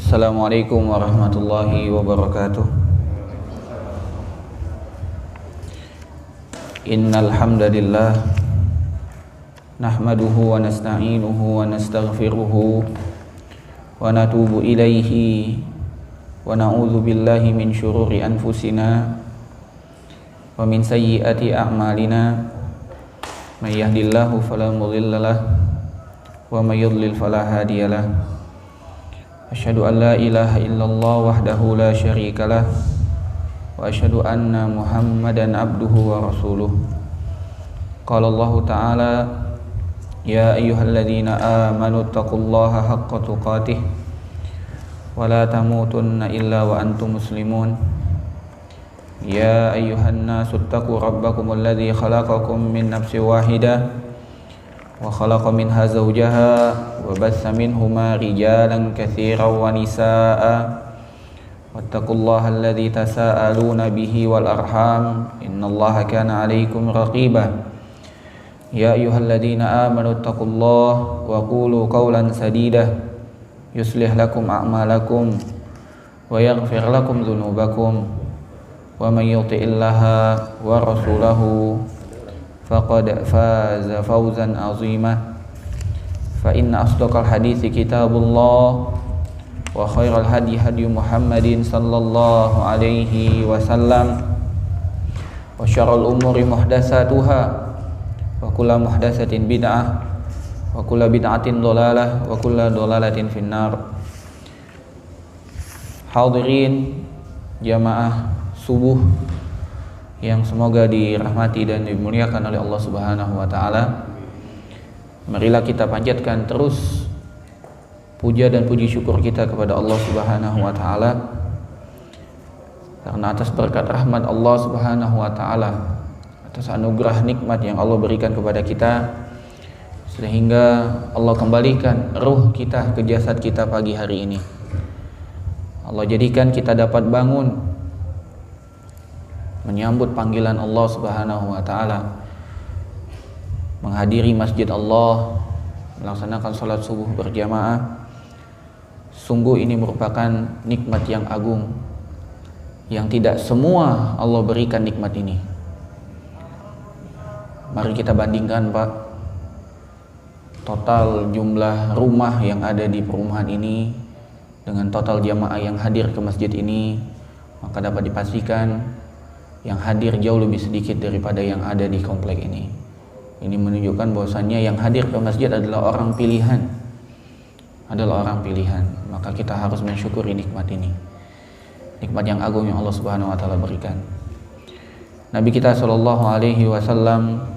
Assalamualaikum warahmatullahi wabarakatuh. Innal hamdalillah nahmaduhu wa nasta'inuhu wa nastaghfiruhu wa natubu ilaihi wa na'udzu billahi min syururi anfusina wa min sayyiati a'malina. May yahdihillahu fala mudhillalah wa may yudlil fala hadiyalah. Asyhadu an la ilaha illallah wahdahu la syarikalah wa asyhadu anna Muhammadan abduhu wa rasuluh. Qala Allah Ta'ala, ya ayyuhalladzina amanu taqullaha haqqa tuqatih wa la tamutunna illa wa antum muslimun. Ya ayyuhan nasu taqu rabbakumul ladzi khalaqakum min nafsin wahidah wa khalaqa minha zawjaha wa bassa minhuma rijalan katsiran wa nisaa'a wattaqullaha alladzi tasaaluna bihi wal arham innallaha kana 'alaikum raqiba. Ya ayyuhalladzina amanu taqullaha wa qulu qawlan sadida yuslih lakum a'malakum wa yaghfir lakum dhunubakum wa may yuti'illaha wa rasulahu faqad faza fawzan 'azima. Fa inna asdaqal hadithi kitabullah wa khairal hadi hadi Muhammadin sallallahu alaihi wasallam wa syarrul umuri muhdatsatuha wa kullu muhdatsatin bid'ah wa kullu bid'atin dhalalah wa kullu dhalalatin finnar. Hadirin jamaah subuh yang semoga dirahmati dan dimuliakan oleh Allah Subhanahu wa taala. Marilah kita panjatkan terus puja dan puji syukur kita kepada Allah Subhanahu wa taala karena atas berkat rahmat Allah Subhanahu wa taala, atas anugerah nikmat yang Allah berikan kepada kita sehingga Allah kembalikan ruh kita ke jasad kita pagi hari ini. Allah jadikan kita dapat bangun menyambut panggilan Allah Subhanahu wa taala, menghadiri masjid Allah, melaksanakan salat subuh berjamaah. Sungguh ini merupakan nikmat yang agung yang tidak semua Allah berikan nikmat ini. Mari kita bandingkan, Pak, total jumlah rumah yang ada di perumahan ini dengan total jamaah yang hadir ke masjid ini, maka dapat dipastikan yang hadir jauh lebih sedikit daripada yang ada di komplek ini. Ini menunjukkan bahwasannya yang hadir ke masjid adalah orang pilihan, maka kita harus mensyukuri nikmat ini, nikmat yang agung yang Allah Subhanahu wa taala berikan. Nabi kita sallallahu alaihi wasallam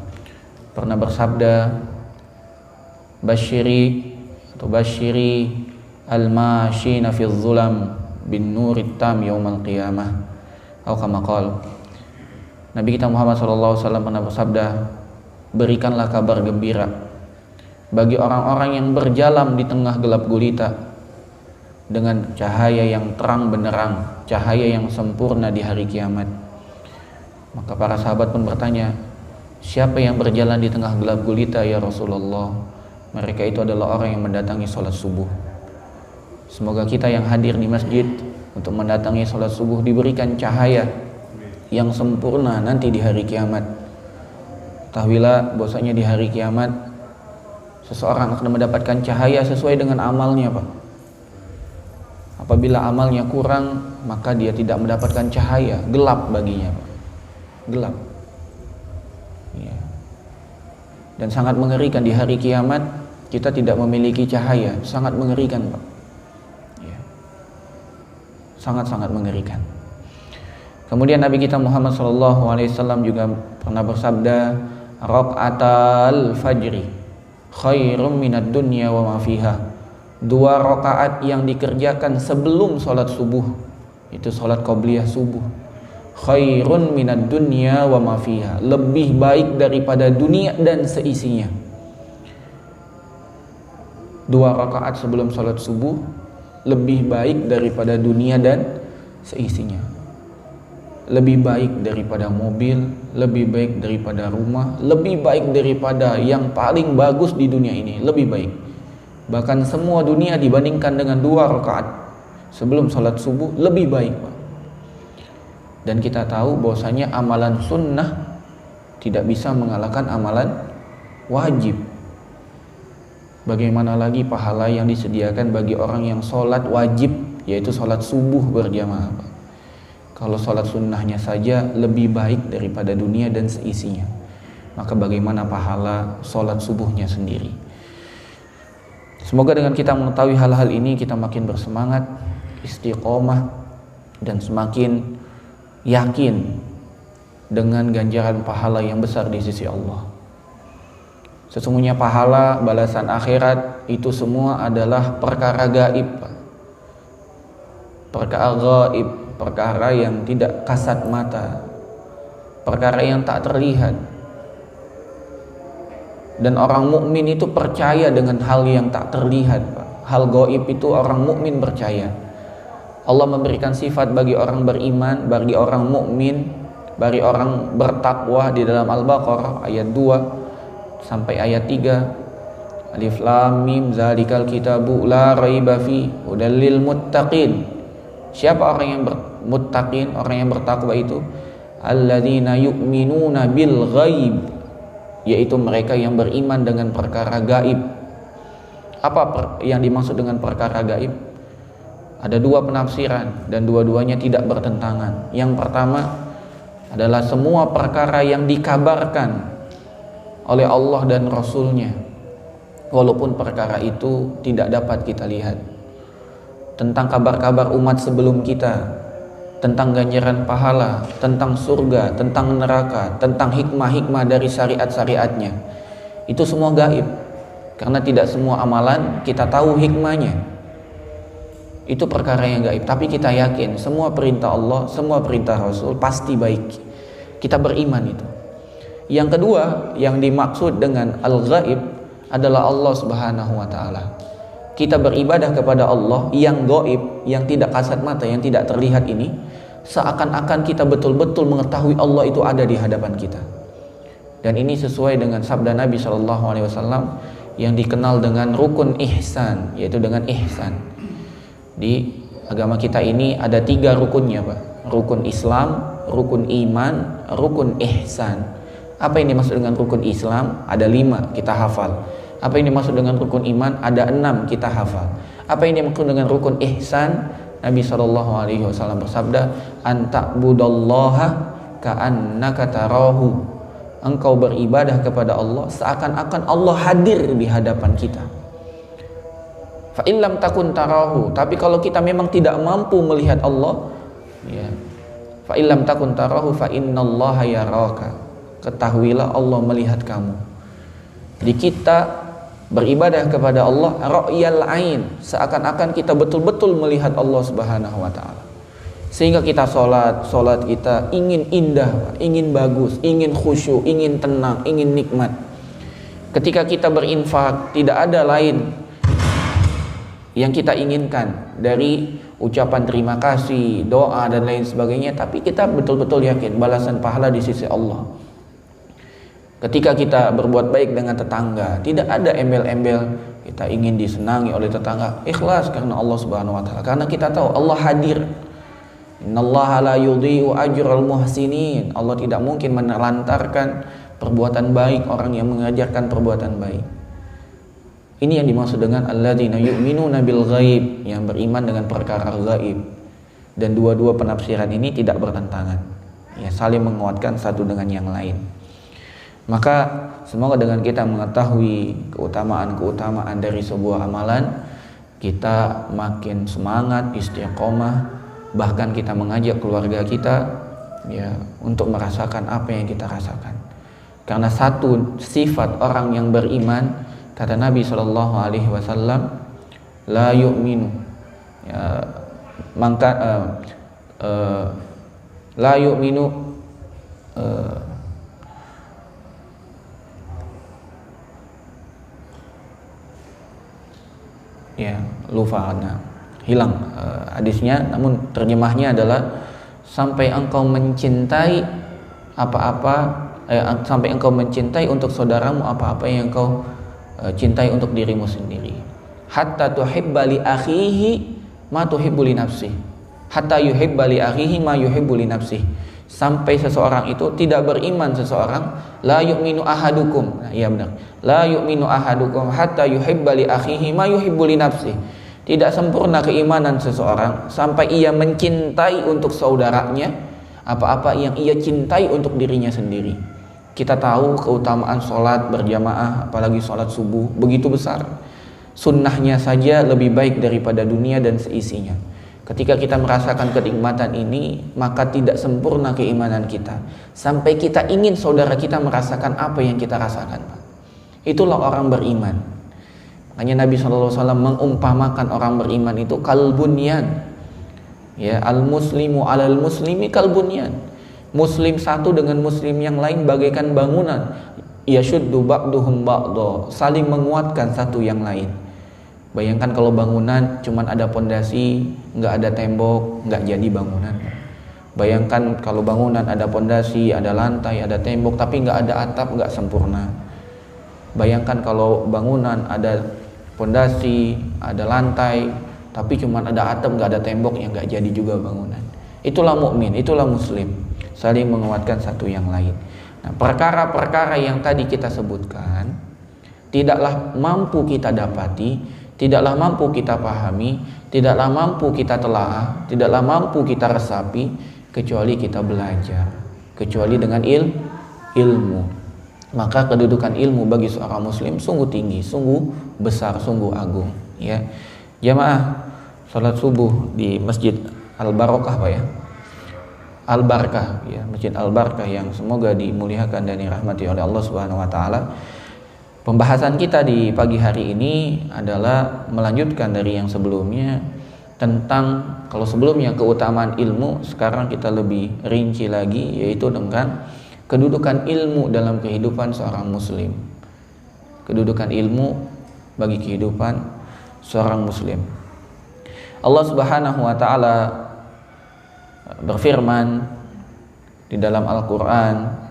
pernah bersabda, basyiri al-mashina fi dhulam bin nurit tam yaumal qiyamah atau kama qala. Nabi kita Muhammad sallallahu alaihi wasallam pernah bersabda, berikanlah kabar gembira bagi orang-orang yang berjalan di tengah gelap gulita dengan cahaya yang terang benderang, cahaya yang sempurna di hari kiamat. Maka para sahabat pun bertanya, siapa yang berjalan di tengah gelap gulita ya Rasulullah? Mereka itu adalah orang yang mendatangi sholat subuh. Semoga kita yang hadir di masjid untuk mendatangi sholat subuh diberikan cahaya yang sempurna nanti di hari kiamat. Ketahuilah bahwasanya di hari kiamat seseorang akan mendapatkan cahaya sesuai dengan amalnya, Pak. Apabila amalnya kurang, maka dia tidak mendapatkan cahaya, gelap baginya, Pak. Gelap. Ya. Dan sangat mengerikan di hari kiamat kita tidak memiliki cahaya, sangat mengerikan, Pak. Ya. Sangat-sangat mengerikan. Kemudian Nabi kita Muhammad SAW juga pernah bersabda, raqatal fajri khairum minad dunya wa ma fiha. 2 rakaat yang dikerjakan sebelum sholat subuh, itu sholat qobliyah subuh, khairun minad dunya wa ma fiha, lebih baik daripada dunia dan seisinya. 2 rakaat sebelum sholat subuh lebih baik daripada dunia dan seisinya. lebih baik daripada mobil, lebih baik daripada rumah, lebih baik daripada yang paling bagus di dunia ini, lebih baik. Bahkan semua dunia dibandingkan dengan 2 rakaat sebelum sholat subuh lebih baik, Pak. Dan kita tahu bahwasanya amalan sunnah tidak bisa mengalahkan amalan wajib. Bagaimana lagi pahala yang disediakan bagi orang yang sholat wajib, yaitu sholat subuh berjamaah, Pak. Kalau sholat sunnahnya saja lebih baik daripada dunia dan seisinya, maka bagaimana pahala sholat subuhnya sendiri. Semoga dengan kita mengetahui hal-hal ini, kita makin bersemangat, istiqomah, dan semakin yakin dengan ganjaran pahala yang besar di sisi Allah. Sesungguhnya pahala balasan akhirat itu semua adalah perkara gaib, perkara gaib, perkara yang tidak kasat mata, perkara yang tak terlihat. Dan orang mukmin itu percaya dengan hal yang tak terlihat, Pak. Hal gaib itu orang mukmin percaya. Allah memberikan sifat bagi orang beriman, bagi orang mukmin, bagi orang bertakwa di dalam Al-Baqarah ayat 2 sampai ayat 3. Alif Lam Mim zalikal kitabu la raiba fi hudal lil muttaqin. Siapa orang yang muttaqin, orang yang bertakwa itu? Alladzina yu'minuna bil ghaib, yaitu mereka yang beriman dengan perkara gaib. Apa yang dimaksud dengan perkara gaib? Ada dua penafsiran dan dua-duanya tidak bertentangan. Yang pertama adalah semua perkara yang dikabarkan oleh Allah dan Rasulnya, walaupun perkara itu tidak dapat kita lihat. Tentang kabar-kabar umat sebelum kita, tentang ganjaran pahala, tentang surga, tentang neraka, tentang hikmah-hikmah dari syariat-syariatnya. Itu semua gaib, karena tidak semua amalan kita tahu hikmahnya. Itu perkara yang gaib, tapi kita yakin semua perintah Allah, semua perintah Rasul pasti baik. Kita beriman itu. Yang kedua, yang dimaksud dengan al-ghaib adalah Allah Subhanahu wa taala. Kita beribadah kepada Allah yang gaib, yang tidak kasat mata, yang tidak terlihat ini, seakan-akan kita betul-betul mengetahui Allah itu ada di hadapan kita. Dan ini sesuai dengan sabda Nabi SAW yang dikenal dengan rukun ihsan, yaitu dengan ihsan. Di agama kita ini ada 3 rukunnya, Pak. Rukun Islam, rukun iman, rukun ihsan. Apa yang dimaksud dengan rukun Islam? Ada 5 kita hafal. Apa yang dimaksud dengan rukun iman? Ada 6 kita hafal. Apa yang dimaksud dengan rukun ihsan? Nabi SAW bersabda, anta'budallaha ka'annaka tarahu. Engkau beribadah kepada Allah seakan-akan Allah hadir di hadapan kita. Fa in lam takun tarahu, tapi kalau kita memang tidak mampu melihat Allah, ya, fa in lam takun tarahu fa innallaha yaraka. Ketahuilah Allah melihat kamu. Jadi kita beribadah kepada Allah ra'yal ain, seakan-akan kita betul-betul melihat Allah Subhanahu wa taala. Sehingga kita salat kita ingin indah, ingin bagus, ingin khusyuk, ingin tenang, ingin nikmat. Ketika kita berinfak, tidak ada lain yang kita inginkan dari ucapan terima kasih, doa dan lain sebagainya, tapi kita betul-betul yakin balasan pahala di sisi Allah. Ketika kita berbuat baik dengan tetangga, tidak ada embel-embel kita ingin disenangi oleh tetangga, ikhlas karena Allah Subhanahu wa taala, karena kita tahu Allah hadir. Innallaha la yudhi'u ajral muhsinin. Allah tidak mungkin menelantarkan perbuatan baik orang yang mengajarkan perbuatan baik. Ini yang dimaksud dengan alladzina yu'minuna bil ghaib, yang beriman dengan perkara gaib. Dan dua-dua penafsiran ini tidak bertentangan, ya, saling menguatkan satu dengan yang lain. Maka semoga dengan kita mengetahui keutamaan-keutamaan dari sebuah amalan, kita makin semangat, istiqomah, bahkan kita mengajak keluarga kita, ya, untuk merasakan apa yang kita rasakan. Karena satu sifat orang yang beriman, kata Nabi SAW, la yu'minu, ya, maka la yu'minu, ya, lupa, hilang hadisnya, namun terjemahnya adalah sampai engkau mencintai sampai engkau mencintai untuk saudaramu apa-apa yang engkau cintai untuk dirimu sendiri. Hatta tuhibba li akhihi ma tuhibbu li nafsih hatta yuhibba li akhihi ma yuhibbu li nafsih. Sampai seseorang itu tidak beriman, seseorang la yu'minu ahadukum. Nah, iya benar. La yu'minu ahadukum hatta yuhibba li akhihi ma yuhibbu li nafsih. Tidak sempurna keimanan seseorang sampai ia mencintai untuk saudaranya apa-apa yang ia cintai untuk dirinya sendiri. Kita tahu keutamaan sholat berjamaah, apalagi sholat subuh, begitu besar. Sunnahnya saja lebih baik daripada dunia dan seisinya. Ketika kita merasakan kenikmatan ini, maka tidak sempurna keimanan kita sampai kita ingin saudara kita merasakan apa yang kita rasakan. Itulah orang beriman. Makanya Nabi SAW mengumpamakan orang beriman itu kalbunyan. Ya, al-muslimu alal muslimi kalbunyan. Muslim satu dengan muslim yang lain bagaikan bangunan. Yashuddu ba'duhum ba'do, saling menguatkan satu yang lain. Bayangkan kalau bangunan cuman ada pondasi, nggak ada tembok, nggak jadi bangunan. Bayangkan kalau bangunan ada pondasi, ada lantai, ada tembok, tapi nggak ada atap, nggak sempurna. Bayangkan kalau bangunan ada pondasi, ada lantai, tapi cuman ada atap, nggak ada tembok, yang nggak jadi juga bangunan. Itulah mukmin, itulah muslim, saling menguatkan satu yang lain. Nah, perkara-perkara yang tadi kita sebutkan tidaklah mampu kita dapati, tidaklah mampu kita pahami, tidaklah mampu kita telaah, tidaklah mampu kita resapi kecuali kita belajar, kecuali dengan ilmu. Maka kedudukan ilmu bagi seorang muslim sungguh tinggi, sungguh besar, sungguh agung. Ya, jamaah salat subuh di Masjid Al-Barokah Pak ya, Al-Barkah ya, Masjid Al-Barkah yang semoga dimuliakan dan dirahmati oleh Allah Subhanahu wa taala. Pembahasan kita di pagi hari ini adalah melanjutkan dari yang sebelumnya tentang, kalau sebelumnya keutamaan ilmu, sekarang kita lebih rinci lagi, yaitu dengan kedudukan ilmu dalam kehidupan seorang muslim. Kedudukan ilmu bagi kehidupan seorang muslim. Allah Subhanahu wa taala berfirman di dalam Al-Qur'an,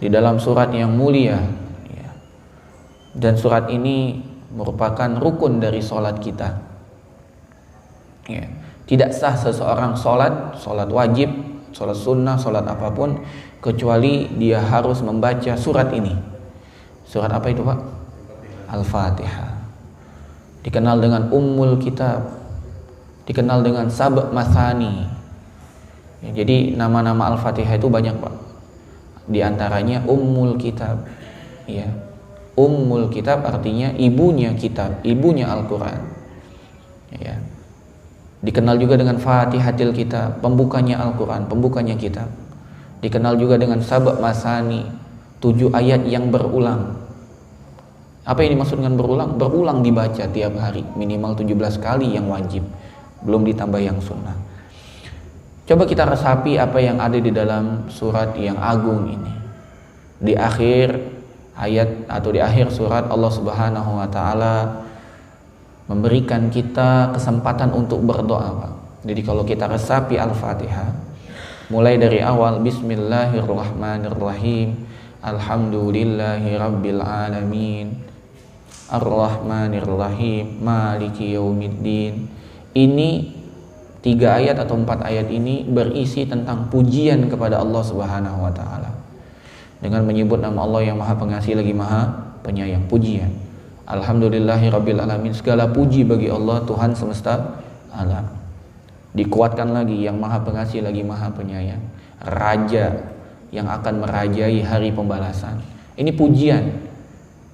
di dalam surat yang mulia, dan surat ini merupakan rukun dari sholat kita. Ya. Tidak sah seseorang sholat wajib, sholat sunnah, sholat apapun, kecuali dia harus membaca surat ini. Surat apa itu Pak? Al-Fatihah. Dikenal dengan Ummul Kitab, dikenal dengan Sab' Masani. Ya, jadi nama-nama Al-Fatihah itu banyak Pak. Di antaranya Ummul Kitab. Ya. Ummul Kitab artinya ibunya kitab, ibunya Al-Quran. Ya. Dikenal juga dengan Fatihatil Kitab, pembukanya Al-Quran, pembukanya kitab. Dikenal juga dengan Sab' Masani, 7 ayat yang berulang. Apa yang dimaksud dengan berulang? Berulang dibaca tiap hari, minimal 17 kali yang wajib, belum ditambah yang sunnah. Coba kita resapi apa yang ada di dalam surat yang agung ini. Di akhir ayat atau di akhir surat, Allah Subhanahu wa taala memberikan kita kesempatan untuk berdoa, Pak. Jadi kalau kita resapi Al-Fatihah, mulai dari awal Bismillahirrahmanirrahim, Alhamdulillahi rabbil alamin, Ar-Rahmanirrahim, Maliki yaumiddin. Ini 3 ayat atau 4 ayat ini berisi tentang pujian kepada Allah Subhanahu wa taala. Dengan menyebut nama Allah yang Maha Pengasih lagi Maha Penyayang, pujian. Alhamdulillahi rabbil alamin, segala puji bagi Allah Tuhan semesta alam. Dikuatkan lagi yang Maha Pengasih lagi Maha Penyayang, Raja yang akan merajai hari pembalasan. Ini pujian,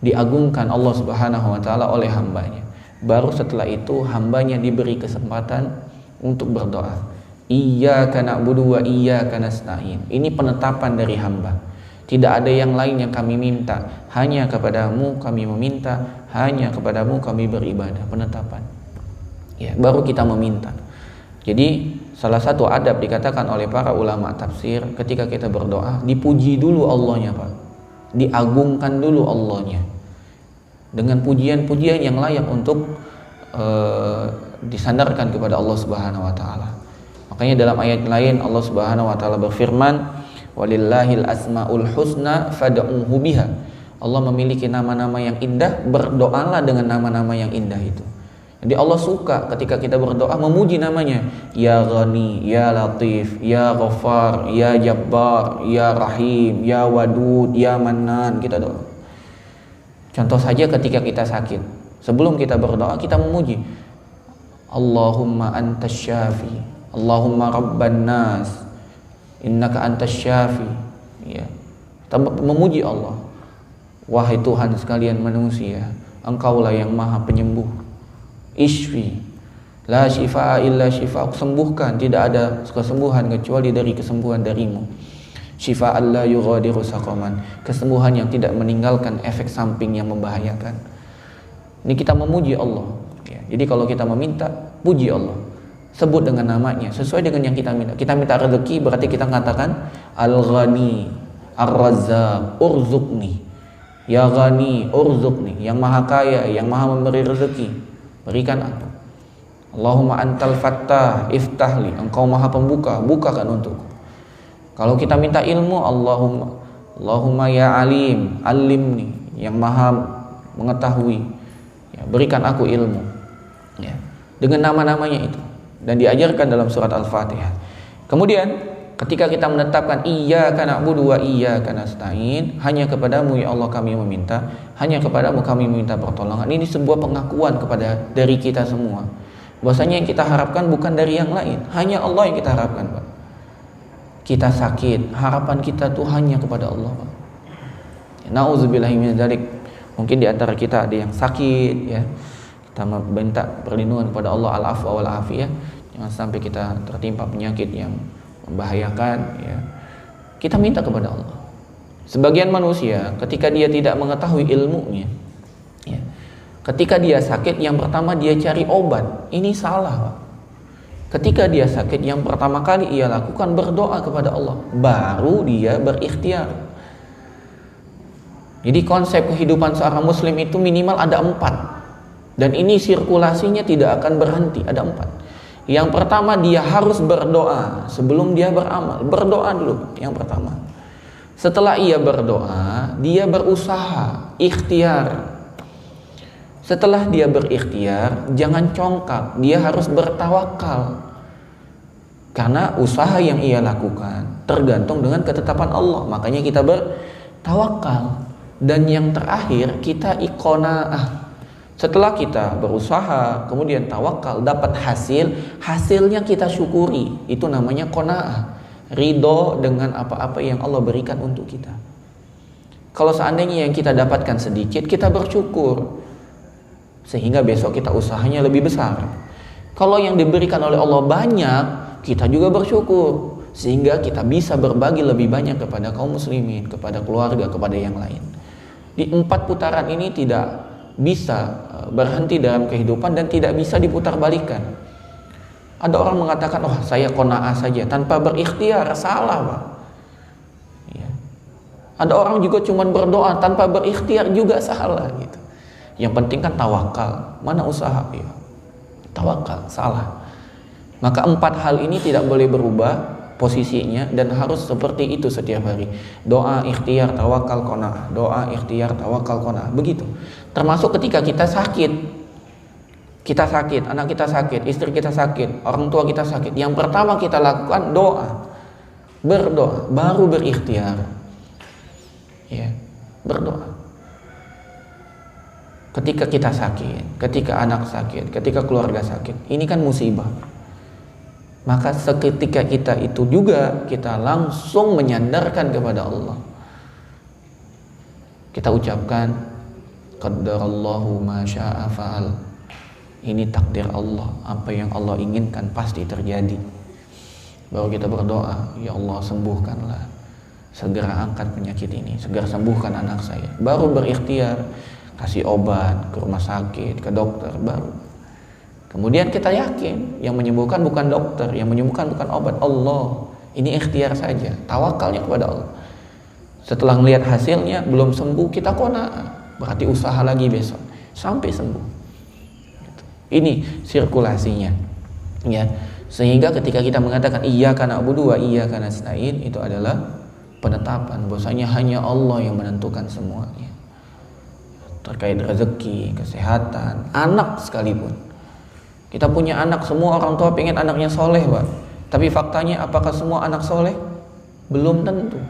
diagungkan Allah Subhanahu wa taala oleh hambanya. Baru setelah itu hambanya diberi kesempatan untuk berdoa. Iyyaka na'budu wa iyyaka nasta'in. Ini penetapan dari hamba. Tidak ada yang lain yang kami minta, hanya kepadamu kami meminta, hanya kepadamu kami beribadah. Penetapan. Ya, baru kita meminta. Jadi salah satu adab dikatakan oleh para ulama tafsir, ketika kita berdoa, dipuji dulu Allahnya, Pak. Diagungkan dulu Allahnya dengan pujian-pujian yang layak untuk disandarkan kepada Allah Subhanahu wa taala. Makanya dalam ayat lain Allah Subhanahu wa taala berfirman, walillahil asmaul husna fad'uhu biha. Allah memiliki nama-nama yang indah, berdoalah dengan nama-nama yang indah itu. Jadi Allah suka ketika kita berdoa memuji namanya. Ya Ghani, Ya Latif, Ya Ghaffar, Ya Jabbar, Ya Rahim, Ya Wadud, Ya Mannan. Kita doa. Contoh saja ketika kita sakit, sebelum kita berdoa kita memuji. Allahumma antas syafi, Allahumma rabban nas, innaka antas syafi. Ya. Kita memuji Allah. Wahai Tuhan sekalian manusia, Engkaulah yang maha penyembuh. Ishfi, la shifaa illa shifaa, sembuhkan, tidak ada kesembuhan kecuali dari kesembuhan darimu. Shifaan la yughadiru saqaman, kesembuhan yang tidak meninggalkan efek samping yang membahayakan. Ini kita memuji Allah. Ya, jadi kalau kita meminta, puji Allah, sebut dengan namanya sesuai dengan yang kita minta. Kita minta rezeki, berarti kita mengatakan Al-Ghani, Ar-Razzaq, Urzuqni. Ya Ghani, Urzuqni, yang maha kaya, yang maha memberi rezeki, berikan aku. Allahumma antal fattah, iftahli, engkau maha pembuka, bukakan untukku. Kalau kita minta ilmu, Allahumma ya alim, alimni, yang maha mengetahui, ya, berikan aku ilmu. Ya, dengan nama-namanya itu, dan diajarkan dalam surat Al-Fatihah. Kemudian ketika kita menetapkan iyyaka na'budu wa iyyaka nasta'in, hanya kepadamu ya Allah kami meminta, hanya kepadamu kami meminta pertolongan. Ini sebuah pengakuan kepada dari kita semua, bahwasanya yang kita harapkan bukan dari yang lain, hanya Allah yang kita harapkan, Pak. Kita sakit, harapan kita tuh hanya kepada Allah, Pak. Nauzubillahi min dzalik. Mungkin di antara kita ada yang sakit, ya. Kita minta perlindungan kepada Allah, al-afwa wal afiyah. Jangan sampai kita tertimpa penyakit yang membahayakan, ya. Kita minta kepada Allah. Sebagian manusia ketika dia tidak mengetahui ilmunya, ya, ketika dia sakit, yang pertama dia cari obat. Ini salah, Pak. Ketika dia sakit, yang pertama kali ia lakukan berdoa kepada Allah, baru dia berikhtiar. Jadi konsep kehidupan seorang muslim itu minimal ada 4, dan ini sirkulasinya tidak akan berhenti. Ada 4. Yang pertama, dia harus berdoa sebelum dia beramal. Berdoa dulu yang pertama. Setelah ia berdoa, dia berusaha, ikhtiar. Setelah dia berikhtiar, jangan congkak, dia harus bertawakal. Karena usaha yang ia lakukan tergantung dengan ketetapan Allah, makanya kita bertawakal. Dan yang terakhir, kita iqonaah. Setelah kita berusaha, kemudian tawakal, dapat hasilnya kita syukuri. Itu namanya qanaah, ridho dengan apa-apa yang Allah berikan untuk kita. Kalau seandainya yang kita dapatkan sedikit, kita bersyukur, sehingga besok kita usahanya lebih besar. Kalau yang diberikan oleh Allah banyak, kita juga bersyukur, sehingga kita bisa berbagi lebih banyak kepada kaum muslimin, kepada keluarga, kepada yang lain. Di 4 putaran ini tidak bisa berhenti dalam kehidupan dan tidak bisa diputar-balikan. Ada orang mengatakan, oh saya qanaah saja tanpa berikhtiar, salah, Pak. Ya. Ada orang juga cuma berdoa tanpa berikhtiar, juga salah gitu. Yang penting kan tawakal. Mana usaha? Ya. Tawakal, salah. Maka 4 hal ini tidak boleh berubah posisinya dan harus seperti itu setiap hari. Doa, ikhtiar, tawakal, qanaah. Doa, ikhtiar, tawakal, qanaah. Begitu. Termasuk ketika kita sakit. Kita sakit, anak kita sakit, istri kita sakit, orang tua kita sakit. Yang pertama kita lakukan doa. Berdoa, baru berikhtiar. Ya, berdoa. Ketika kita sakit, ketika anak sakit, ketika keluarga sakit, ini kan musibah. Maka seketika kita itu juga kita langsung menyandarkan kepada Allah. Kita ucapkan qaddarallahu ma syaa fa'al. Ini takdir Allah, apa yang Allah inginkan pasti terjadi. Baru kita berdoa, ya Allah sembuhkanlah, segera angkat penyakit ini, segera sembuhkan anak saya. Baru berikhtiar, kasih obat ke rumah sakit, ke dokter, baru. Kemudian kita yakin yang menyembuhkan bukan dokter, yang menyembuhkan bukan obat, Allah. Ini ikhtiar saja, tawakalnya kepada Allah. Setelah melihat hasilnya belum sembuh, kita qanaah, berarti usaha lagi besok sampai sembuh. Ini sirkulasinya, ya. Sehingga ketika kita mengatakan iyyaka na'budu wa iyyaka nasta'in, itu adalah penetapan bahwasanya hanya Allah yang menentukan semuanya. Terkait rezeki, kesehatan, anak sekalipun. Kita punya anak, semua orang tua pengen anaknya soleh, Pak. Tapi faktanya apakah semua anak soleh? Belum tentu.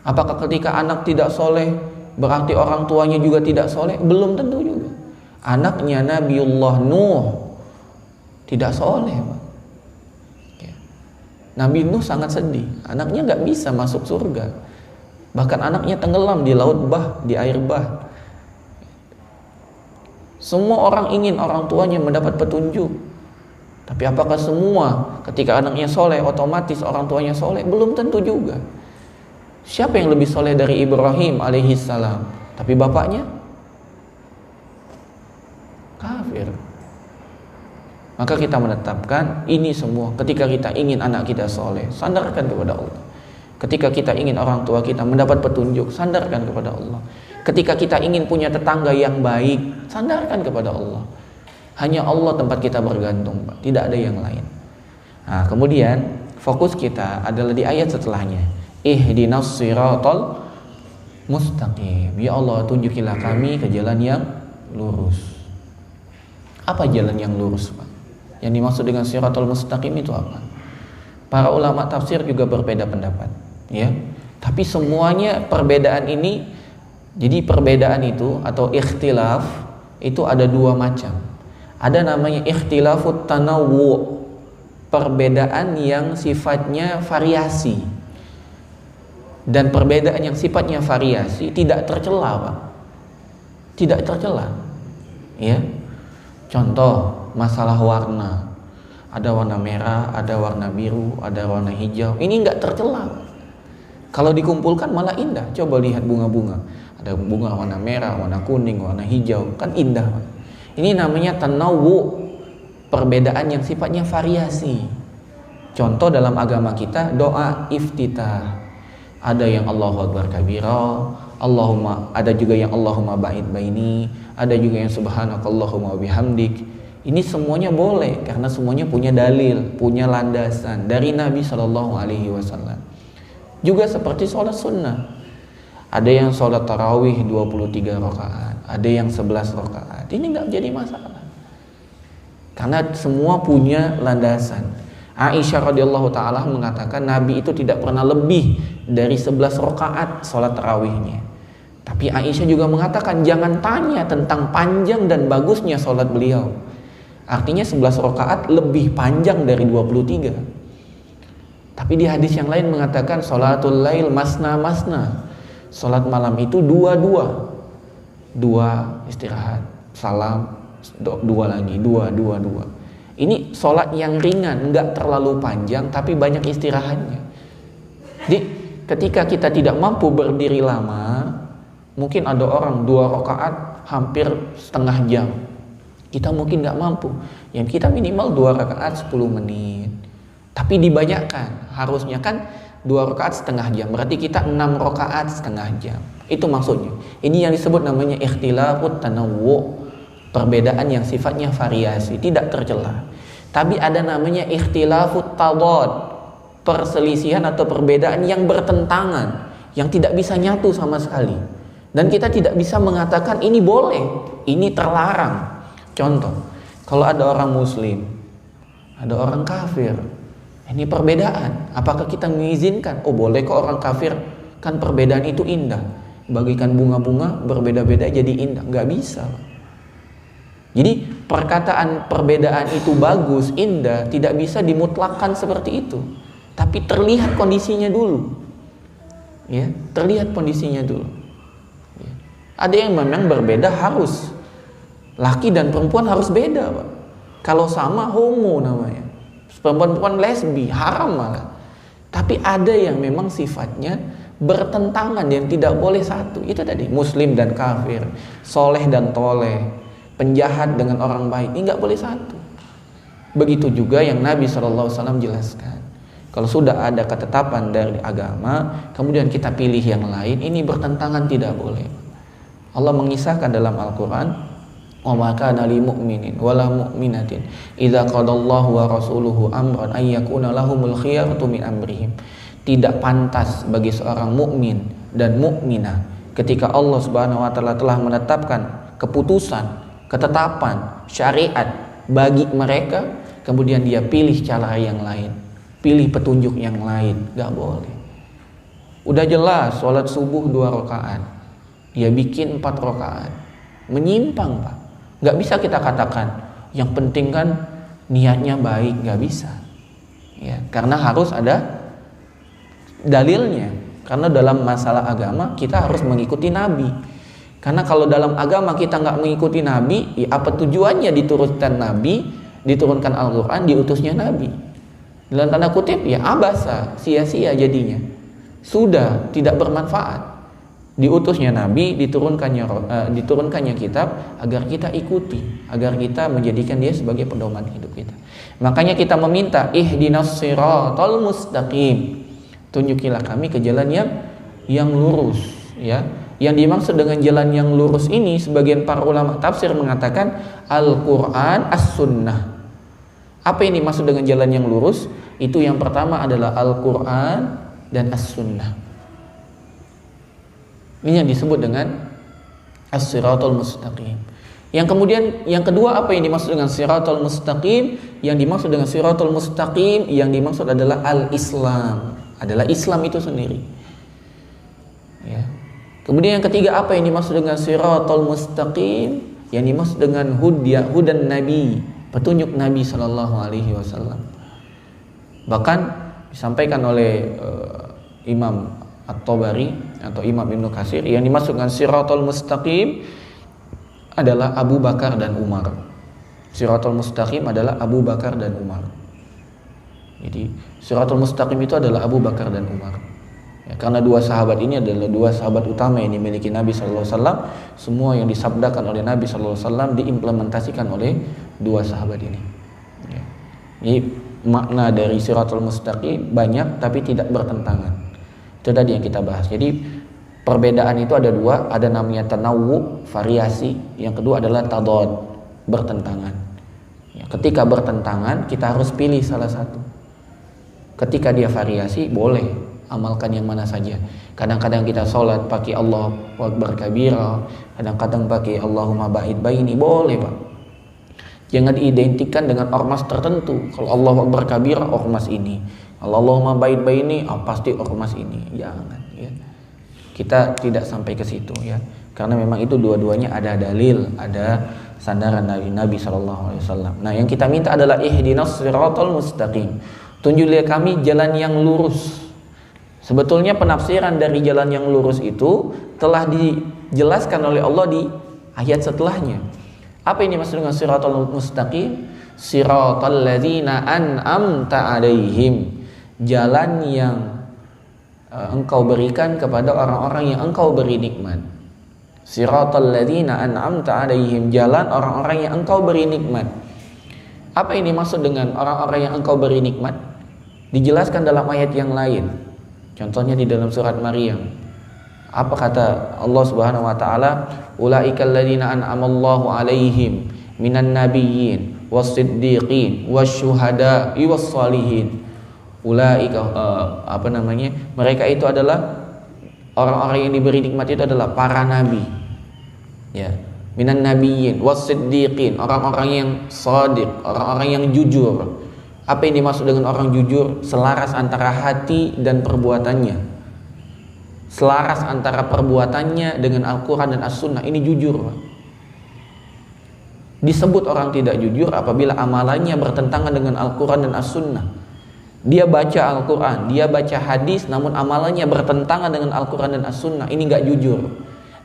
Apakah ketika anak tidak soleh berarti orang tuanya juga tidak soleh? Belum tentu juga. Anaknya Nabiullah Nuh tidak soleh, Pak. Nabi Nuh sangat sedih, anaknya gak bisa masuk surga, bahkan anaknya tenggelam di laut Bah, di air Bah. Semua orang ingin orang tuanya mendapat petunjuk, tapi apakah semua ketika anaknya soleh otomatis orang tuanya soleh? Belum tentu juga. Siapa yang lebih soleh dari Ibrahim alaihissalam? Tapi bapaknya kafir. Maka kita menetapkan ini semua ketika kita ingin anak kita soleh, sandarkan kepada Allah. Ketika kita ingin orang tua kita mendapat petunjuk, sandarkan kepada Allah. Ketika kita ingin punya tetangga yang baik, sandarkan kepada Allah. Hanya Allah tempat kita bergantung, Pak. Tidak ada yang lain. Nah, kemudian fokus kita adalah di ayat setelahnya. Ihdinas siratal mustaqim. Ya Allah, tunjukilah kami ke jalan yang lurus. Apa jalan yang lurus, Pak? Yang dimaksud dengan siratal mustaqim itu apa? Para ulama tafsir juga berbeda pendapat, ya. Tapi semuanya perbedaan ini, jadi perbedaan itu atau ikhtilaf itu ada dua macam. Ada namanya ikhtilafut tanawwu, perbedaan yang sifatnya variasi. Dan perbedaan yang sifatnya variasi tidak tercela, Pak. Tidak tercela. Ya. Contoh masalah warna, ada warna merah, ada warna biru, ada warna hijau. Ini nggak tercela. Kalau dikumpulkan malah indah. Coba lihat bunga-bunga, ada bunga warna merah, warna kuning, warna hijau, kan indah. Ini namanya tanawwu, perbedaan yang sifatnya variasi. Contoh dalam agama kita doa iftitah, ada yang Allahu Akbar kabira, Allahumma, ada juga yang Allahumma ba'id baini, ada juga yang subhanakallahumma bihamdik. Ini semuanya boleh karena semuanya punya dalil, punya landasan dari Nabi Shallallahu Alaihi Wasallam. Juga seperti sholat sunnah, ada yang sholat tarawih 23 rakaat, ada yang 11 rakaat. Ini nggak jadi masalah karena semua punya landasan. Aisyah radhiyallahu taala mengatakan Nabi itu tidak pernah lebih dari 11 rakaat sholat tarawihnya. Tapi Aisyah juga mengatakan jangan tanya tentang panjang dan bagusnya sholat beliau. Artinya 11 rakaat lebih panjang dari 23. Tapi di hadis yang lain mengatakan sholatul lail masna masna. Sholat malam itu dua istirahat, salam, dua lagi, dua. Ini sholat yang ringan, enggak terlalu panjang tapi banyak istirahatnya. Jadi ketika kita tidak mampu berdiri lama, mungkin ada orang 2 rakaat hampir setengah jam. Kita mungkin nggak mampu. Yang kita minimal 2 rakaat 10 menit. Tapi dibanyakan. Harusnya kan 2 rakaat setengah jam. Berarti kita 6 rakaat setengah jam. Itu maksudnya. Ini yang disebut namanya ikhtilafut tanawwu, perbedaan yang sifatnya variasi, tidak tercela. Tapi ada namanya ikhtilafut tadad, perselisihan atau perbedaan yang bertentangan, yang tidak bisa nyatu sama sekali. Dan kita tidak bisa mengatakan ini boleh, ini terlarang. Contoh, kalau ada orang muslim, ada orang kafir, ini perbedaan. Apakah kita mengizinkan? Oh boleh kok orang kafir, kan perbedaan itu indah. Bagikan bunga-bunga berbeda-beda jadi indah. Nggak bisa. Jadi perkataan perbedaan itu bagus, indah, tidak bisa dimutlakkan seperti itu. Tapi terlihat kondisinya dulu. Ya, terlihat kondisinya dulu. Ya. Ada yang memang berbeda harus. Laki dan perempuan harus beda, Pak. Kalau sama homo namanya. Perempuan lesbi, haram malah. Tapi ada yang memang sifatnya bertentangan, yang tidak boleh satu. Itu tadi, muslim dan kafir, soleh dan toleh, penjahat dengan orang baik, ini nggak boleh satu. Begitu juga yang Nabi SAW jelaskan. Kalau sudah ada ketetapan dari agama, kemudian kita pilih yang lain, ini bertentangan, tidak boleh. Allah mengisahkan dalam Al-Quran, wa ma kana lil mu'minin wala mu'minatin idza qadallahu wa rasuluhu amran ay yakuna lahumul khiyaratu min amrihim. Tidak pantas bagi seorang mukmin dan mukminah ketika Allah Subhanahu wa taala telah menetapkan keputusan, ketetapan, syariat bagi mereka, kemudian dia pilih cara yang lain, pilih petunjuk yang lain. Gak boleh. Udah jelas sholat subuh 2 rakaat, dia bikin 4 rakaat, menyimpang Pak. Gak bisa kita katakan yang penting kan niatnya baik, gak bisa ya, karena harus ada dalilnya. Karena dalam masalah agama kita harus mengikuti Nabi. Karena kalau dalam agama kita nggak mengikuti Nabi, ya apa tujuannya diturunkan Nabi, diturunkan Al-Quran, diutusnya Nabi? Dalam tanda kutip ya abasa, sia-sia jadinya, sudah tidak bermanfaat. Diutusnya Nabi, diturunkannya kitab agar kita ikuti, agar kita menjadikan dia sebagai pedoman hidup kita. Makanya kita meminta ihdinas siratal mustaqim, tunjukilah kami ke jalan yang lurus ya. Yang dimaksud dengan jalan yang lurus ini, sebagian para ulama tafsir mengatakan Al-Quran, As-Sunnah. Apa yang dimaksud dengan jalan yang lurus? Itu yang pertama adalah Al-Quran dan As-Sunnah. Ini yang disebut dengan As-Siratul Mustaqim. Yang kemudian yang kedua, apa yang dimaksud dengan Siratul Mustaqim? Yang dimaksud dengan Siratul Mustaqim, yang dimaksud adalah Al-Islam, adalah Islam itu sendiri ya. Kemudian yang ketiga, apa yang dimaksud dengan Siratul Mustaqim? Yang dimaksud dengan hudan Nabi, petunjuk Nabi SAW. Bahkan disampaikan oleh Imam At-Tabari atau Imam Ibnu Katsir, yang dimaksud dengan Siratul Mustaqim adalah Abu Bakar dan Umar. Siratul Mustaqim adalah Abu Bakar dan Umar. Jadi Siratul Mustaqim itu adalah Abu Bakar dan Umar ya, karena 2 sahabat ini adalah 2 sahabat utama yang dimiliki Nabi SAW. Semua yang disabdakan oleh Nabi SAW diimplementasikan oleh 2 sahabat ini ya. Jadi makna dari Siratul Mustaqim banyak tapi tidak bertentangan. Itu tadi yang kita bahas. Jadi perbedaan itu ada 2, ada namanya tanawwu, variasi. Yang kedua adalah tadad, bertentangan ya. Ketika bertentangan kita harus pilih salah satu. Ketika dia variasi, boleh amalkan yang mana saja. Kadang-kadang kita sholat pakai Allahu Akbar kabira, kadang-kadang pakai Allahumma ba'id baini, boleh Pak. Jangan diidentikan dengan ormas tertentu. Kalau Allahu Akbar kabira, ormas ini. Kalau Allahumma ba'id baini, pasti ormas ini. Jangan ya. Kita tidak sampai ke situ ya. Karena memang itu dua-duanya ada dalil, ada sandaran dari Nabi SAW. Nah, yang kita minta adalah ihdinas siratal mustaqim, tunjukilah kami jalan yang lurus. Sebetulnya penafsiran dari jalan yang lurus itu telah dijelaskan oleh Allah di ayat setelahnya. Apa ini maksud dengan siratal mustaqim? Siratal ladzina an'amta 'alaihim, jalan yang engkau berikan kepada orang-orang yang engkau beri nikmat. Siratal ladzina an'amta 'alaihim, jalan orang-orang yang engkau beri nikmat. Apa ini maksud dengan orang-orang yang engkau beri nikmat? Dijelaskan dalam ayat yang lain. Contohnya di dalam surat Maryam. Apa kata Allah Subhanahu wa taala? Ulaikal ladzina an'amallahu 'alaihim minan nabiyyin was-siddiqin wasyuhada'i was-shalihin. Ulaika mereka itu adalah orang-orang yang diberi nikmat, itu adalah para nabi. Ya, minan nabiyyin was-siddiqin, orang-orang yang shadiq, orang-orang yang jujur. Apa yang dimaksud dengan orang jujur? Selaras antara hati dan perbuatannya, selaras antara perbuatannya dengan Al-Quran dan As-Sunnah. Ini jujur. Disebut orang tidak jujur apabila amalannya bertentangan dengan Al-Quran dan As-Sunnah. Dia baca Al-Quran, dia baca hadis, namun amalannya bertentangan dengan Al-Quran dan As-Sunnah. Ini gak jujur.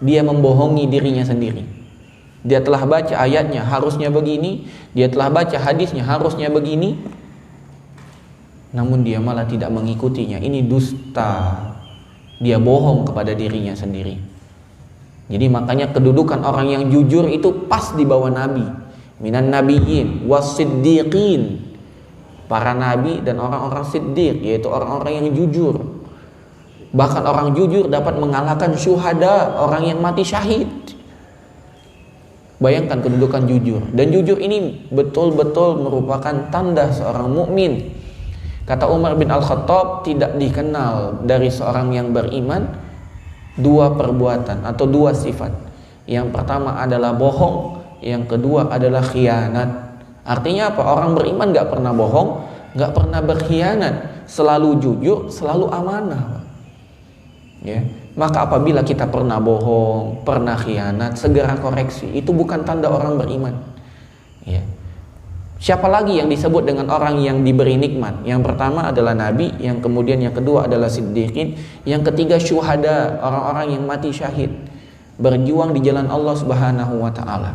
Dia membohongi dirinya sendiri. Dia telah baca ayatnya harusnya begini, dia telah baca hadisnya harusnya begini, namun dia malah tidak mengikutinya. Ini dusta. Dia bohong kepada dirinya sendiri. Jadi makanya kedudukan orang yang jujur itu pas di bawah Nabi. Minan nabiyyin was-siddiqin, para nabi dan orang-orang siddiq, yaitu orang-orang yang jujur. Bahkan orang jujur dapat mengalahkan syuhada, orang yang mati syahid. Bayangkan kedudukan jujur. Dan jujur ini betul-betul merupakan tanda seorang mukmin. Kata Umar bin Al-Khattab, tidak dikenal dari seorang yang beriman 2 perbuatan atau 2 sifat. Yang pertama adalah bohong, yang kedua adalah khianat Artinya apa? Orang beriman gak pernah bohong, gak pernah berkhianat, selalu jujur, selalu amanah. Ya. Maka apabila kita pernah bohong, pernah khianat, segera koreksi. Itu bukan tanda orang beriman. Ya. Siapa lagi yang disebut dengan orang yang diberi nikmat? Yang pertama adalah Nabi, yang kemudian yang kedua adalah Siddiqin, yang ketiga syuhada, orang-orang yang mati syahid, berjuang di jalan Allah Subhanahu wa taala.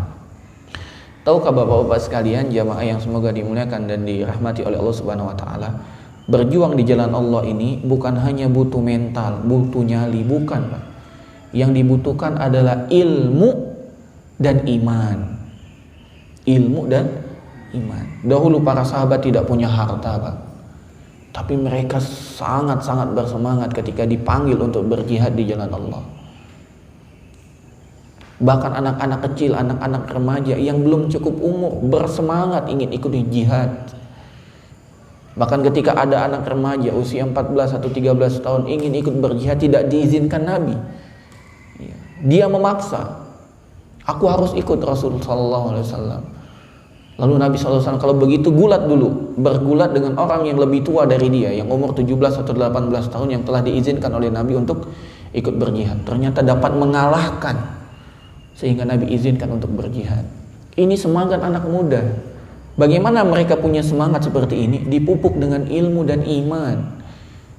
Tahukah Bapak-bapak sekalian, jamaah yang semoga dimuliakan dan dirahmati oleh Allah Subhanahu wa taala, berjuang di jalan Allah ini bukan hanya butuh mental, butuh nyali, bukan, Pak. Yang dibutuhkan adalah ilmu dan iman. Ilmu dan iman. Dahulu para sahabat tidak punya harta, Pak. Tapi mereka sangat-sangat bersemangat ketika dipanggil untuk berjihad di jalan Allah. Bahkan anak-anak kecil, anak-anak remaja yang belum cukup umur bersemangat ingin ikuti jihad. Bahkan ketika ada anak remaja usia 14 atau 13 tahun ingin ikut berjihad, tidak diizinkan Nabi. Dia memaksa. Aku harus ikut Rasulullah SAW. Lalu Nabi SAW, kalau begitu gulat dulu. Bergulat dengan orang yang lebih tua dari dia, yang umur 17 atau 18 tahun, yang telah diizinkan oleh Nabi untuk ikut berjihad. Ternyata dapat mengalahkan, sehingga Nabi izinkan untuk berjihad. Ini semangat anak muda. Bagaimana mereka punya semangat seperti ini? Dipupuk dengan ilmu dan iman,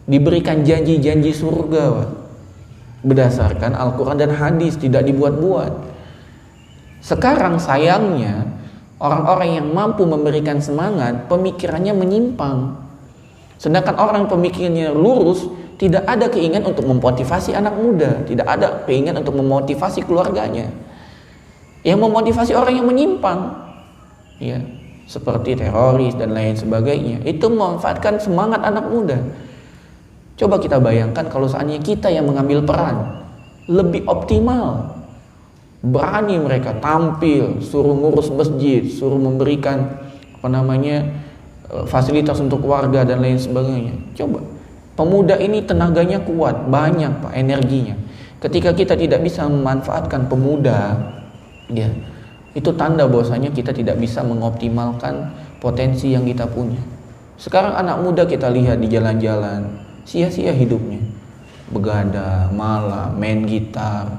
diberikan janji-janji surga, berdasarkan Al-Quran dan hadis, tidak dibuat-buat. Sekarang sayangnya orang-orang yang mampu memberikan semangat, pemikirannya menyimpang. Sedangkan orang pemikirannya lurus, tidak ada keinginan untuk memotivasi anak muda, tidak ada keinginan untuk memotivasi keluarganya. Yang memotivasi orang yang menyimpang, ya, seperti teroris dan lain sebagainya, itu memanfaatkan semangat anak muda. Coba kita bayangkan kalau seandainya kita yang mengambil peran, lebih optimal. Berani mereka tampil, suruh ngurus masjid, suruh memberikan fasilitas untuk warga dan lain sebagainya. Coba, pemuda ini tenaganya kuat, banyak, Pak, energinya. Ketika kita tidak bisa memanfaatkan pemuda, ya, itu tanda bahwasanya kita tidak bisa mengoptimalkan potensi yang kita punya. Sekarang anak muda kita lihat di jalan-jalan, sia-sia hidupnya, begadang, malam, main gitar,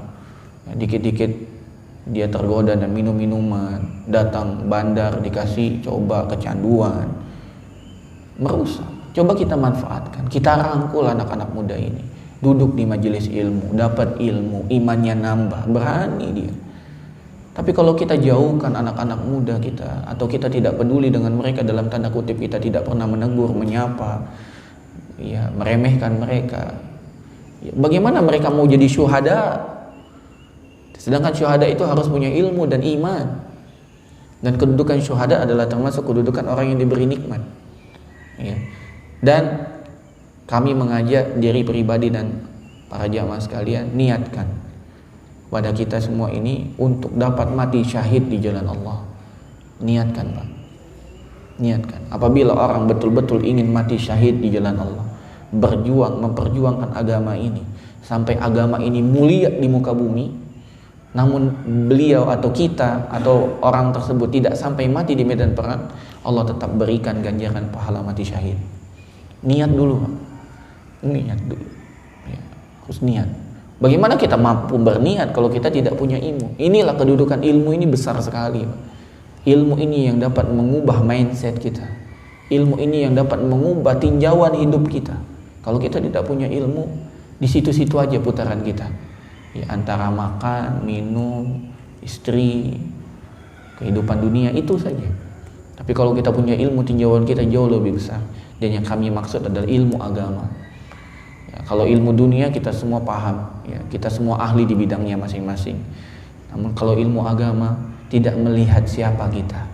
dikit-dikit dia tergoda dan minum minuman, datang bandar dikasih coba kecanduan, merusak. Coba kita manfaatkan, kita rangkul anak-anak muda ini, duduk di majelis ilmu, dapat ilmu, imannya nambah, berani dia. Tapi kalau kita jauhkan anak-anak muda kita, atau kita tidak peduli dengan mereka, dalam tanda kutip kita tidak pernah menegur, menyapa, ya, meremehkan mereka, ya, bagaimana mereka mau jadi syuhada? Sedangkan syuhada itu harus punya ilmu dan iman. Dan kedudukan syuhada adalah termasuk kedudukan orang yang diberi nikmat, ya. Dan kami mengajak diri pribadi dan para jamaah sekalian, niatkan pada kita semua ini untuk dapat mati syahid di jalan Allah. Niatkan, Pak. Niatkan. Apabila orang betul-betul ingin mati syahid di jalan Allah, berjuang, memperjuangkan agama ini sampai agama ini mulia di muka bumi, namun beliau atau kita atau orang tersebut tidak sampai mati di medan perang, Allah tetap berikan ganjaran pahala mati syahid. Niat dulu, Pak. Niat dulu, ya, harus niat. Bagaimana kita mampu berniat kalau kita tidak punya ilmu? Inilah kedudukan ilmu ini besar sekali, Pak. Ilmu ini yang dapat mengubah mindset kita. Ilmu ini yang dapat mengubah tinjauan hidup kita. Kalau kita tidak punya ilmu, di situ-situ aja putaran kita. Ya, antara makan, minum, istri, kehidupan dunia, itu saja. Tapi kalau kita punya ilmu, tinjauan kita jauh lebih besar. Dan yang kami maksud adalah ilmu agama. Kalau ilmu dunia kita semua paham, ya, kita semua ahli di bidangnya masing-masing. Namun kalau ilmu agama tidak melihat siapa kita,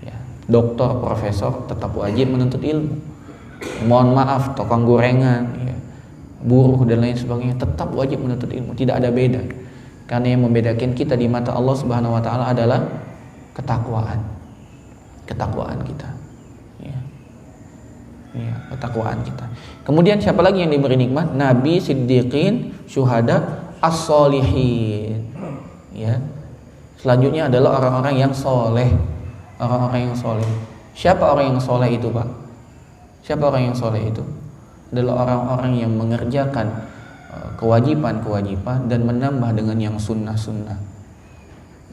ya, doktor, profesor tetap wajib menuntut ilmu. Mohon maaf, tukang gorengan, ya, buruh dan lain sebagainya tetap wajib menuntut ilmu. Tidak ada beda, karena yang membedakan kita di mata Allah Subhanahu Wa Taala adalah ketakwaan kita. Ya, ketakwaan kita. Kemudian siapa lagi yang diberi nikmat? Nabi, Siddiqin, syuhada, as-solihin. Ya. Selanjutnya adalah orang-orang yang soleh, orang-orang yang soleh. Siapa orang yang soleh itu, Pak? Siapa orang yang soleh itu? Adalah orang-orang yang mengerjakan kewajiban-kewajiban dan menambah dengan yang sunnah-sunnah.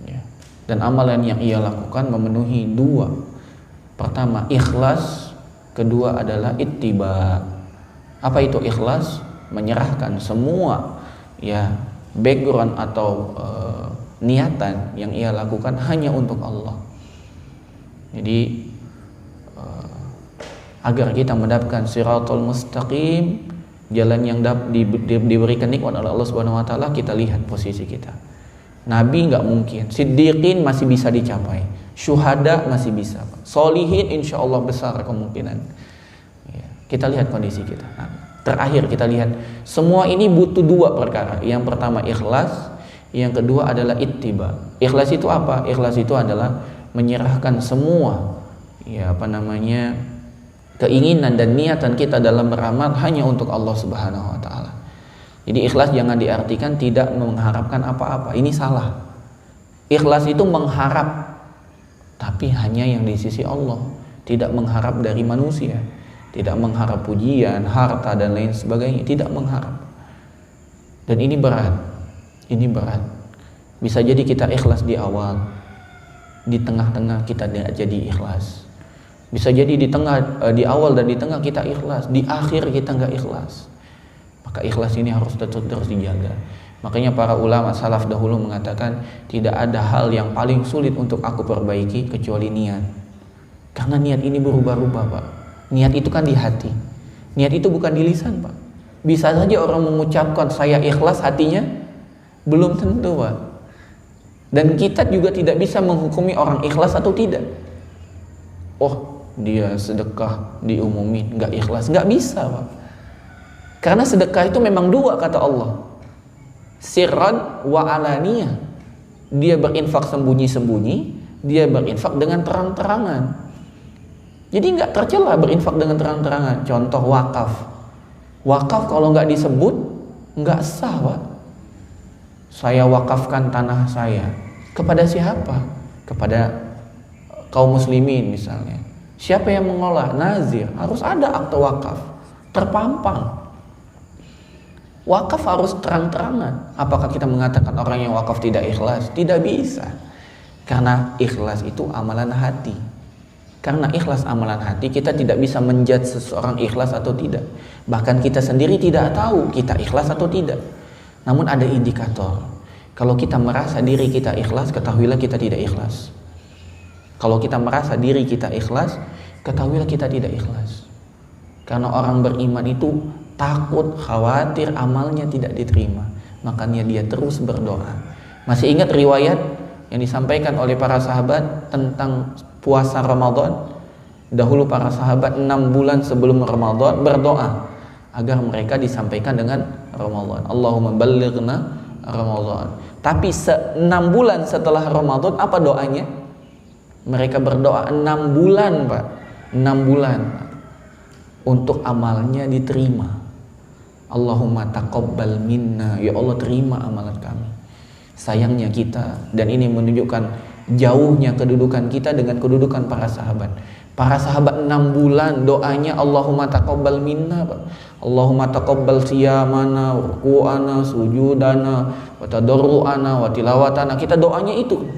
Ya. Dan amalan yang ia lakukan memenuhi dua. Pertama ikhlas, kedua adalah ittiba. Apa itu ikhlas? Menyerahkan semua ya background atau niatan yang ia lakukan hanya untuk Allah. Jadi agar kita mendapatkan siratal mustaqim, jalan yang diberikan nikmat oleh Allah Subhanahu wa taala, kita lihat posisi kita. Nabi nggak mungkin, siddiqin masih bisa dicapai, syuhada masih bisa, solihin insya Allah besar kemungkinan. Ya, kita lihat kondisi kita. Nah, terakhir kita lihat semua ini butuh dua perkara. Yang pertama ikhlas, yang kedua adalah ittiba. Ikhlas itu apa? Ikhlas itu adalah menyerahkan semua keinginan dan niatan kita dalam beramal hanya untuk Allah Subhanahu wa taala. Jadi ikhlas jangan diartikan tidak mengharapkan apa-apa. Ini salah. Ikhlas itu mengharap, tapi hanya yang di sisi Allah, tidak mengharap dari manusia, tidak mengharap pujian, harta dan lain sebagainya, tidak mengharap. Dan ini berat. Ini berat. Bisa jadi kita ikhlas di awal, di tengah-tengah kita tidak jadi ikhlas. Bisa jadi di awal dan di tengah kita ikhlas, di akhir kita nggak ikhlas. Maka ikhlas ini harus terus dijaga. Makanya para ulama salaf dahulu mengatakan tidak ada hal yang paling sulit untuk aku perbaiki kecuali niat. Karena niat ini berubah-ubah, Pak. Niat itu kan di hati. Niat itu bukan di lisan, Pak. Bisa saja orang mengucapkan saya ikhlas, hatinya belum tentu, Pak. Dan kita juga tidak bisa menghukumi orang ikhlas atau tidak. Oh, dia sedekah diumumin nggak ikhlas, nggak bisa, Pak. Karena sedekah itu memang dua kata Allah, sirran wa alaniyah. Dia berinfak sembunyi-sembunyi, dia berinfak dengan terang-terangan. Jadi nggak tercela berinfak dengan terang-terangan. Contoh wakaf. Wakaf kalau nggak disebut nggak sah, Pak. Saya wakafkan tanah saya kepada siapa? Kepada kaum muslimin misalnya. Siapa yang mengolah? Nazir. Harus ada akte wakaf terpampang. Wakaf harus terang-terangan. Apakah kita mengatakan orang yang wakaf tidak ikhlas? Tidak bisa. Karena ikhlas itu amalan hati. Karena ikhlas amalan hati, kita tidak bisa menjudge seseorang ikhlas atau tidak. Bahkan kita sendiri tidak tahu kita ikhlas atau tidak. Namun ada indikator. Kalau kita merasa diri kita ikhlas, ketahuilah kita tidak ikhlas. Kalau kita merasa diri kita ikhlas, ketahuilah kita tidak ikhlas. Karena orang beriman itu takut, khawatir amalnya tidak diterima. Makanya dia terus berdoa. Masih ingat riwayat yang disampaikan oleh para sahabat tentang puasa Ramadan? Dahulu para sahabat 6 bulan sebelum Ramadan berdoa agar mereka disampaikan dengan Ramadan. Allahumma ballighna Ramadan. Tapi 6 bulan setelah Ramadan apa doanya? Mereka berdoa 6 bulan, Pak. 6 bulan untuk amalnya diterima. Allahumma taqabbal minna, ya Allah terima amalan kami. Sayangnya kita, dan ini menunjukkan jauhnya kedudukan kita dengan kedudukan para sahabat. Para sahabat 6 bulan doanya Allahumma taqabbal minna, Pak. Allahumma taqabbal siyamana, ruku'ana, sujudana, wa tadarru'ana, wa tilawatana. Kita doanya itu.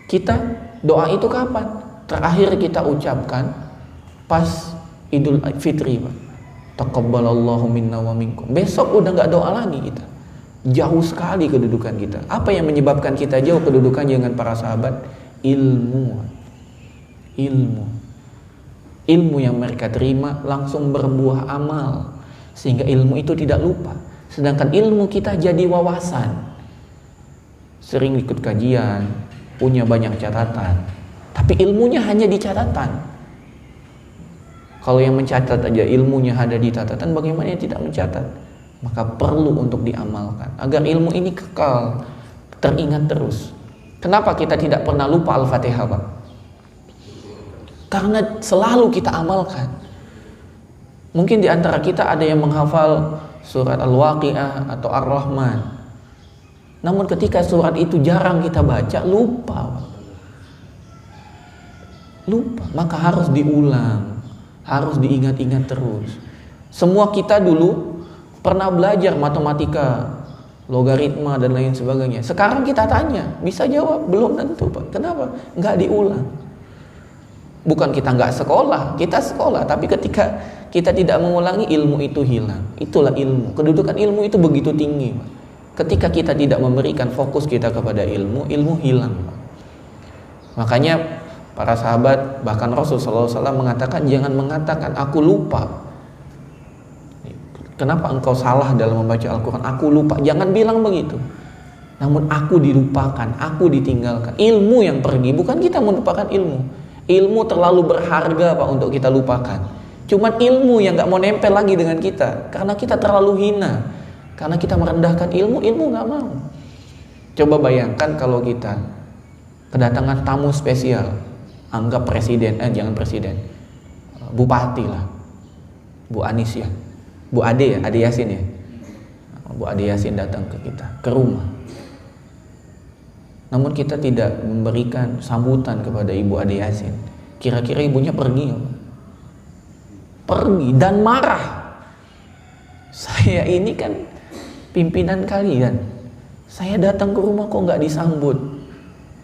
Kita doa itu kapan? Terakhir kita ucapkan pas Idul Fitri, Pak. Taqabbalallahu minna wa minkum. Besok udah nggak doa lagi kita. Jauh sekali kedudukan kita. Apa yang menyebabkan kita jauh kedudukan dengan para sahabat? Ilmu. Ilmu yang mereka terima langsung berbuah amal, sehingga ilmu itu tidak lupa. Sedangkan ilmu kita jadi wawasan. Sering ikut kajian, punya banyak catatan, tapi ilmunya hanya di catatan. Kalau yang mencatat aja ilmunya ada di catatan, bagaimana yang tidak mencatat? Maka perlu untuk diamalkan agar ilmu ini kekal, teringat terus. Kenapa kita tidak pernah lupa Al-Fatihah, Pak? Karena selalu kita amalkan. Mungkin di antara kita ada yang menghafal surat Al-Waqi'ah atau Ar-Rahman. Namun ketika surat itu jarang kita baca, lupa, Pak. lupa. Maka harus diulang, harus diingat-ingat terus. Semua kita dulu pernah belajar matematika, logaritma dan lain sebagainya. Sekarang kita tanya, bisa jawab? Belum tentu, Pak. Kenapa? Nggak diulang. Bukan kita nggak sekolah, kita sekolah. Tapi ketika kita tidak mengulangi, ilmu itu hilang. Itulah ilmu. Kedudukan ilmu itu begitu tinggi, Pak. Ketika kita tidak memberikan fokus kita kepada ilmu, ilmu hilang, Pak. Makanya para sahabat, bahkan Rasulullah SAW mengatakan, jangan mengatakan aku lupa. Kenapa engkau salah dalam membaca Al-Quran? Aku lupa. Jangan bilang begitu. Namun aku dilupakan, aku ditinggalkan. Ilmu yang pergi, bukan kita melupakan ilmu. Ilmu terlalu berharga, Pak, untuk kita lupakan. Cuman ilmu yang gak mau nempel lagi dengan kita, karena kita terlalu hina, karena kita merendahkan ilmu, ilmu gak mau. Coba bayangkan kalau kita kedatangan tamu spesial, anggap presiden, jangan presiden, bupati lah, Bu Anis ya, Bu Ade ya, Ade Yasin ya, Bu Ade Yasin datang ke kita, ke rumah. Namun kita tidak memberikan sambutan kepada Ibu Ade Yasin. Kira-kira ibunya pergi, pergi dan marah. Saya ini kan pimpinan kalian, saya datang ke rumah kok nggak disambut,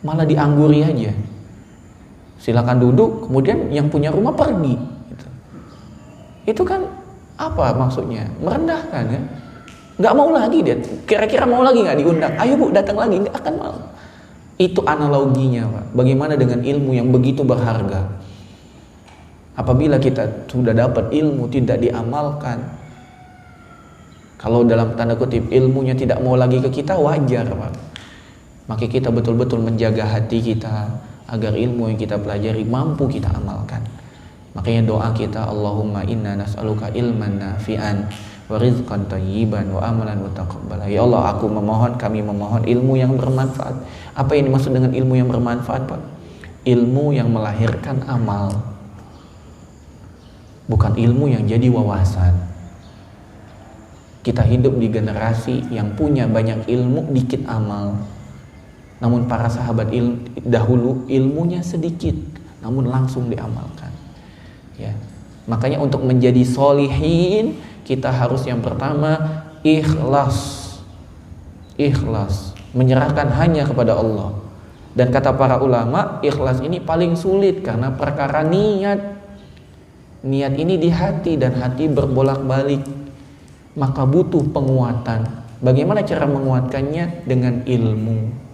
malah diangguri aja. Silakan duduk, kemudian yang punya rumah pergi. Itu kan apa maksudnya? Merendahkan kan? Nggak mau lagi dia. Kira-kira mau lagi nggak diundang? Ayo Bu, datang lagi. Nggak akan mau. Itu analoginya, Pak. Bagaimana dengan ilmu yang begitu berharga? Apabila kita sudah dapat ilmu tidak diamalkan, kalau dalam tanda kutip ilmunya tidak mau lagi ke kita, wajar, Pak. Maka kita betul-betul menjaga hati kita agar ilmu yang kita pelajari mampu kita amalkan. Makanya doa kita, Allahumma inna nas'aluka ilman nafi'an wa rizqan thayyiban wa amalan mutaqabbala. Ya Allah, aku memohon, kami memohon ilmu yang bermanfaat. Apa yang dimaksud dengan ilmu yang bermanfaat, Pak? Ilmu yang melahirkan amal, bukan ilmu yang jadi wawasan. Kita hidup di generasi yang punya banyak ilmu, dikit amal. Namun para sahabat dahulu ilmunya sedikit, namun langsung diamalkan. Ya, makanya untuk menjadi solihin kita harus yang pertama ikhlas, menyerahkan hanya kepada Allah. Dan kata para ulama, ikhlas ini paling sulit karena perkara niat. Niat ini di hati dan hati berbolak-balik, maka butuh penguatan. Bagaimana cara menguatkannya? Dengan ilmu.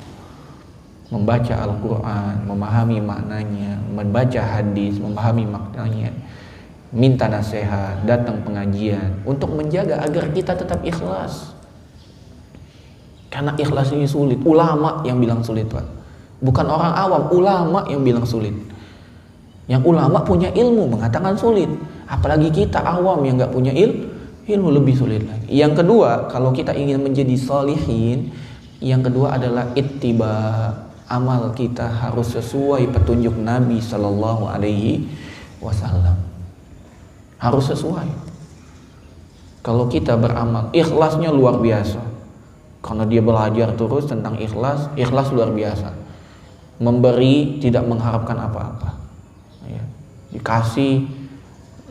Membaca Al-Quran, memahami maknanya, membaca hadis, memahami maknanya, minta nasihat, datang pengajian untuk menjaga agar kita tetap ikhlas. Karena ikhlas ini sulit. Ulama yang bilang sulit, Pak. Bukan orang awam, ulama yang bilang sulit. Yang ulama punya ilmu mengatakan sulit. Apalagi kita awam yang gak punya ilmu lebih sulit lagi. Yang kedua, kalau kita ingin menjadi sholihin, yang kedua adalah ittiba. Amal kita harus sesuai petunjuk Nabi Sallallahu Alaihi Wasallam. Harus sesuai. Kalau kita beramal, ikhlasnya luar biasa. Karena dia belajar terus tentang ikhlas, ikhlas luar biasa. Memberi tidak mengharapkan apa-apa. Ya. Dikasih,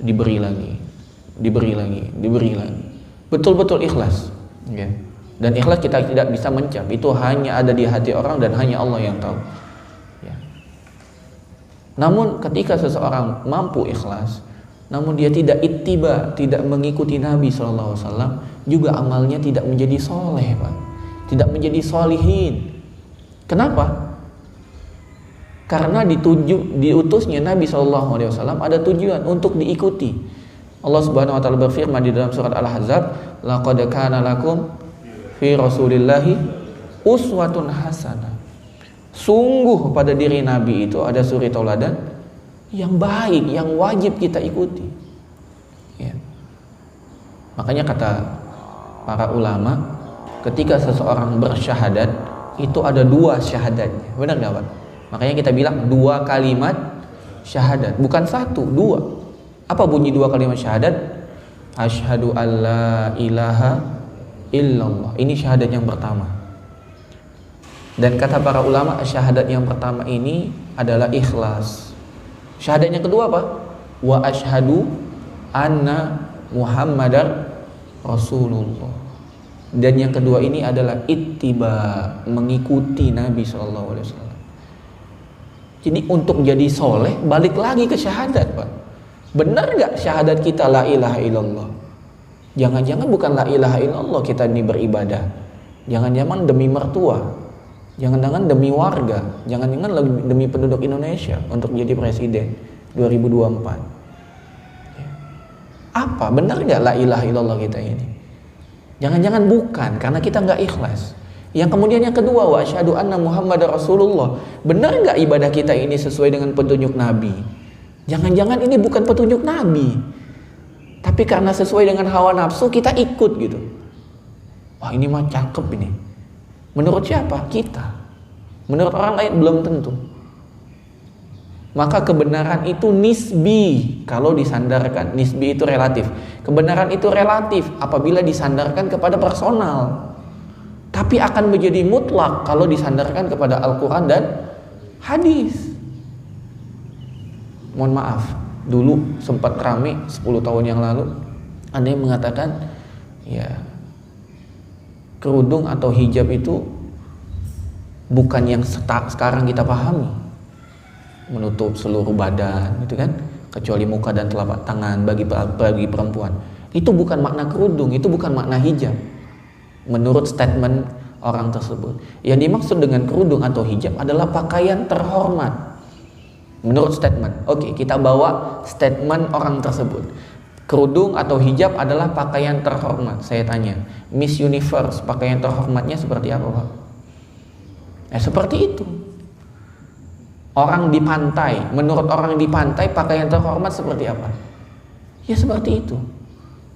diberi lagi, diberi lagi, diberi lagi. Betul-betul ikhlas. Ya. Dan ikhlas kita tidak bisa mencap, itu hanya ada di hati orang dan hanya Allah yang tahu. Ya. Namun ketika seseorang mampu ikhlas, namun dia tidak ittiba, tidak mengikuti Nabi SAW, juga amalnya tidak menjadi soleh, Pak. Tidak menjadi solihin. Kenapa? Karena diutusnya Nabi SAW ada tujuan untuk diikuti. Allah Subhanahu Wa Taala berfirman di dalam surat Al-Ahzab, laqad kana lakum fi Rasulillahi uswatun hasanah. Sungguh pada diri Nabi itu ada suri tauladan yang baik, yang wajib kita ikuti. Ya. Makanya kata para ulama, ketika seseorang bersyahadat itu ada dua syahadatnya. Benar nggak, Pak? Makanya kita bilang dua kalimat syahadat, bukan satu, dua. Apa bunyi dua kalimat syahadat? Asyhadu alla ilaha illallah. Ini syahadat yang pertama. Dan kata para ulama, syahadat yang pertama ini adalah ikhlas. Syahadat yang kedua apa? Wa asyhadu anna Muhammadar Rasulullah. Dan yang kedua ini adalah ittiba, mengikuti Nabi SAW. Jadi untuk jadi soleh balik lagi ke syahadat, Pak. Benar nggak syahadat kita la ilaha illallah? Jangan-jangan bukan la ilaha illallah kita ini beribadah. Jangan-jangan demi mertua, jangan-jangan demi warga, jangan-jangan demi penduduk Indonesia untuk jadi presiden 2024. Apa? Benar nggak la ilaha illallah kita ini? Jangan-jangan bukan, karena kita nggak ikhlas. Yang kemudian yang kedua, wa asyhadu anna Muhammadar Rasulullah. Benar nggak ibadah kita ini sesuai dengan petunjuk Nabi? Jangan-jangan ini bukan petunjuk Nabi, tapi karena sesuai dengan hawa nafsu kita ikut gitu. Wah, ini mah cakep ini. Menurut siapa? Kita. Menurut orang lain belum tentu. Maka kebenaran itu nisbi kalau disandarkan. Nisbi itu relatif. Kebenaran itu relatif apabila disandarkan kepada personal. Tapi akan menjadi mutlak kalau disandarkan kepada Al-Quran dan hadis. Mohon maaf, dulu sempat rame 10 tahun yang lalu. Ada yang mengatakan, ya, kerudung atau hijab itu bukan yang sekarang kita pahami. Menutup seluruh badan, gitu kan, kecuali muka dan telapak tangan bagi perempuan. Itu bukan makna kerudung, itu bukan makna hijab. Menurut statement orang tersebut, yang dimaksud dengan kerudung atau hijab adalah pakaian terhormat. Menurut statement, oke, kita bawa statement orang tersebut. Kerudung atau hijab adalah pakaian terhormat. Saya tanya, Miss Universe pakaian terhormatnya seperti apa, Pak? Seperti itu. Orang di pantai, menurut orang di pantai pakaian terhormat seperti apa? Ya seperti itu.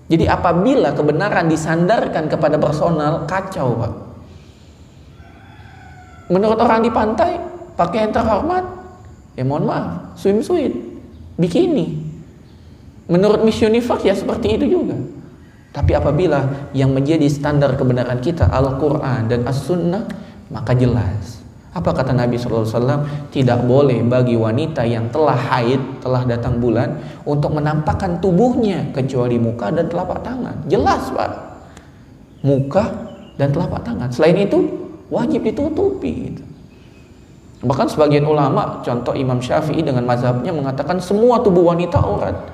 Jadi apabila kebenaran disandarkan kepada personal, kacau, Pak. Menurut orang di pantai pakaian terhormat, ya mohon maaf, swimsuit, bikini. Menurut Miss Universe ya seperti itu juga. Tapi apabila yang menjadi standar kebenaran kita Al-Quran dan As-Sunnah, maka jelas. Apa kata Nabi SAW? Tidak boleh bagi wanita yang telah haid, telah datang bulan, untuk menampakkan tubuhnya kecuali muka dan telapak tangan. Jelas, Pak. Muka dan telapak tangan. Selain itu wajib ditutupi gitu. Bahkan sebagian ulama, contoh Imam Syafi'i dengan mazhabnya mengatakan semua tubuh wanita aurat,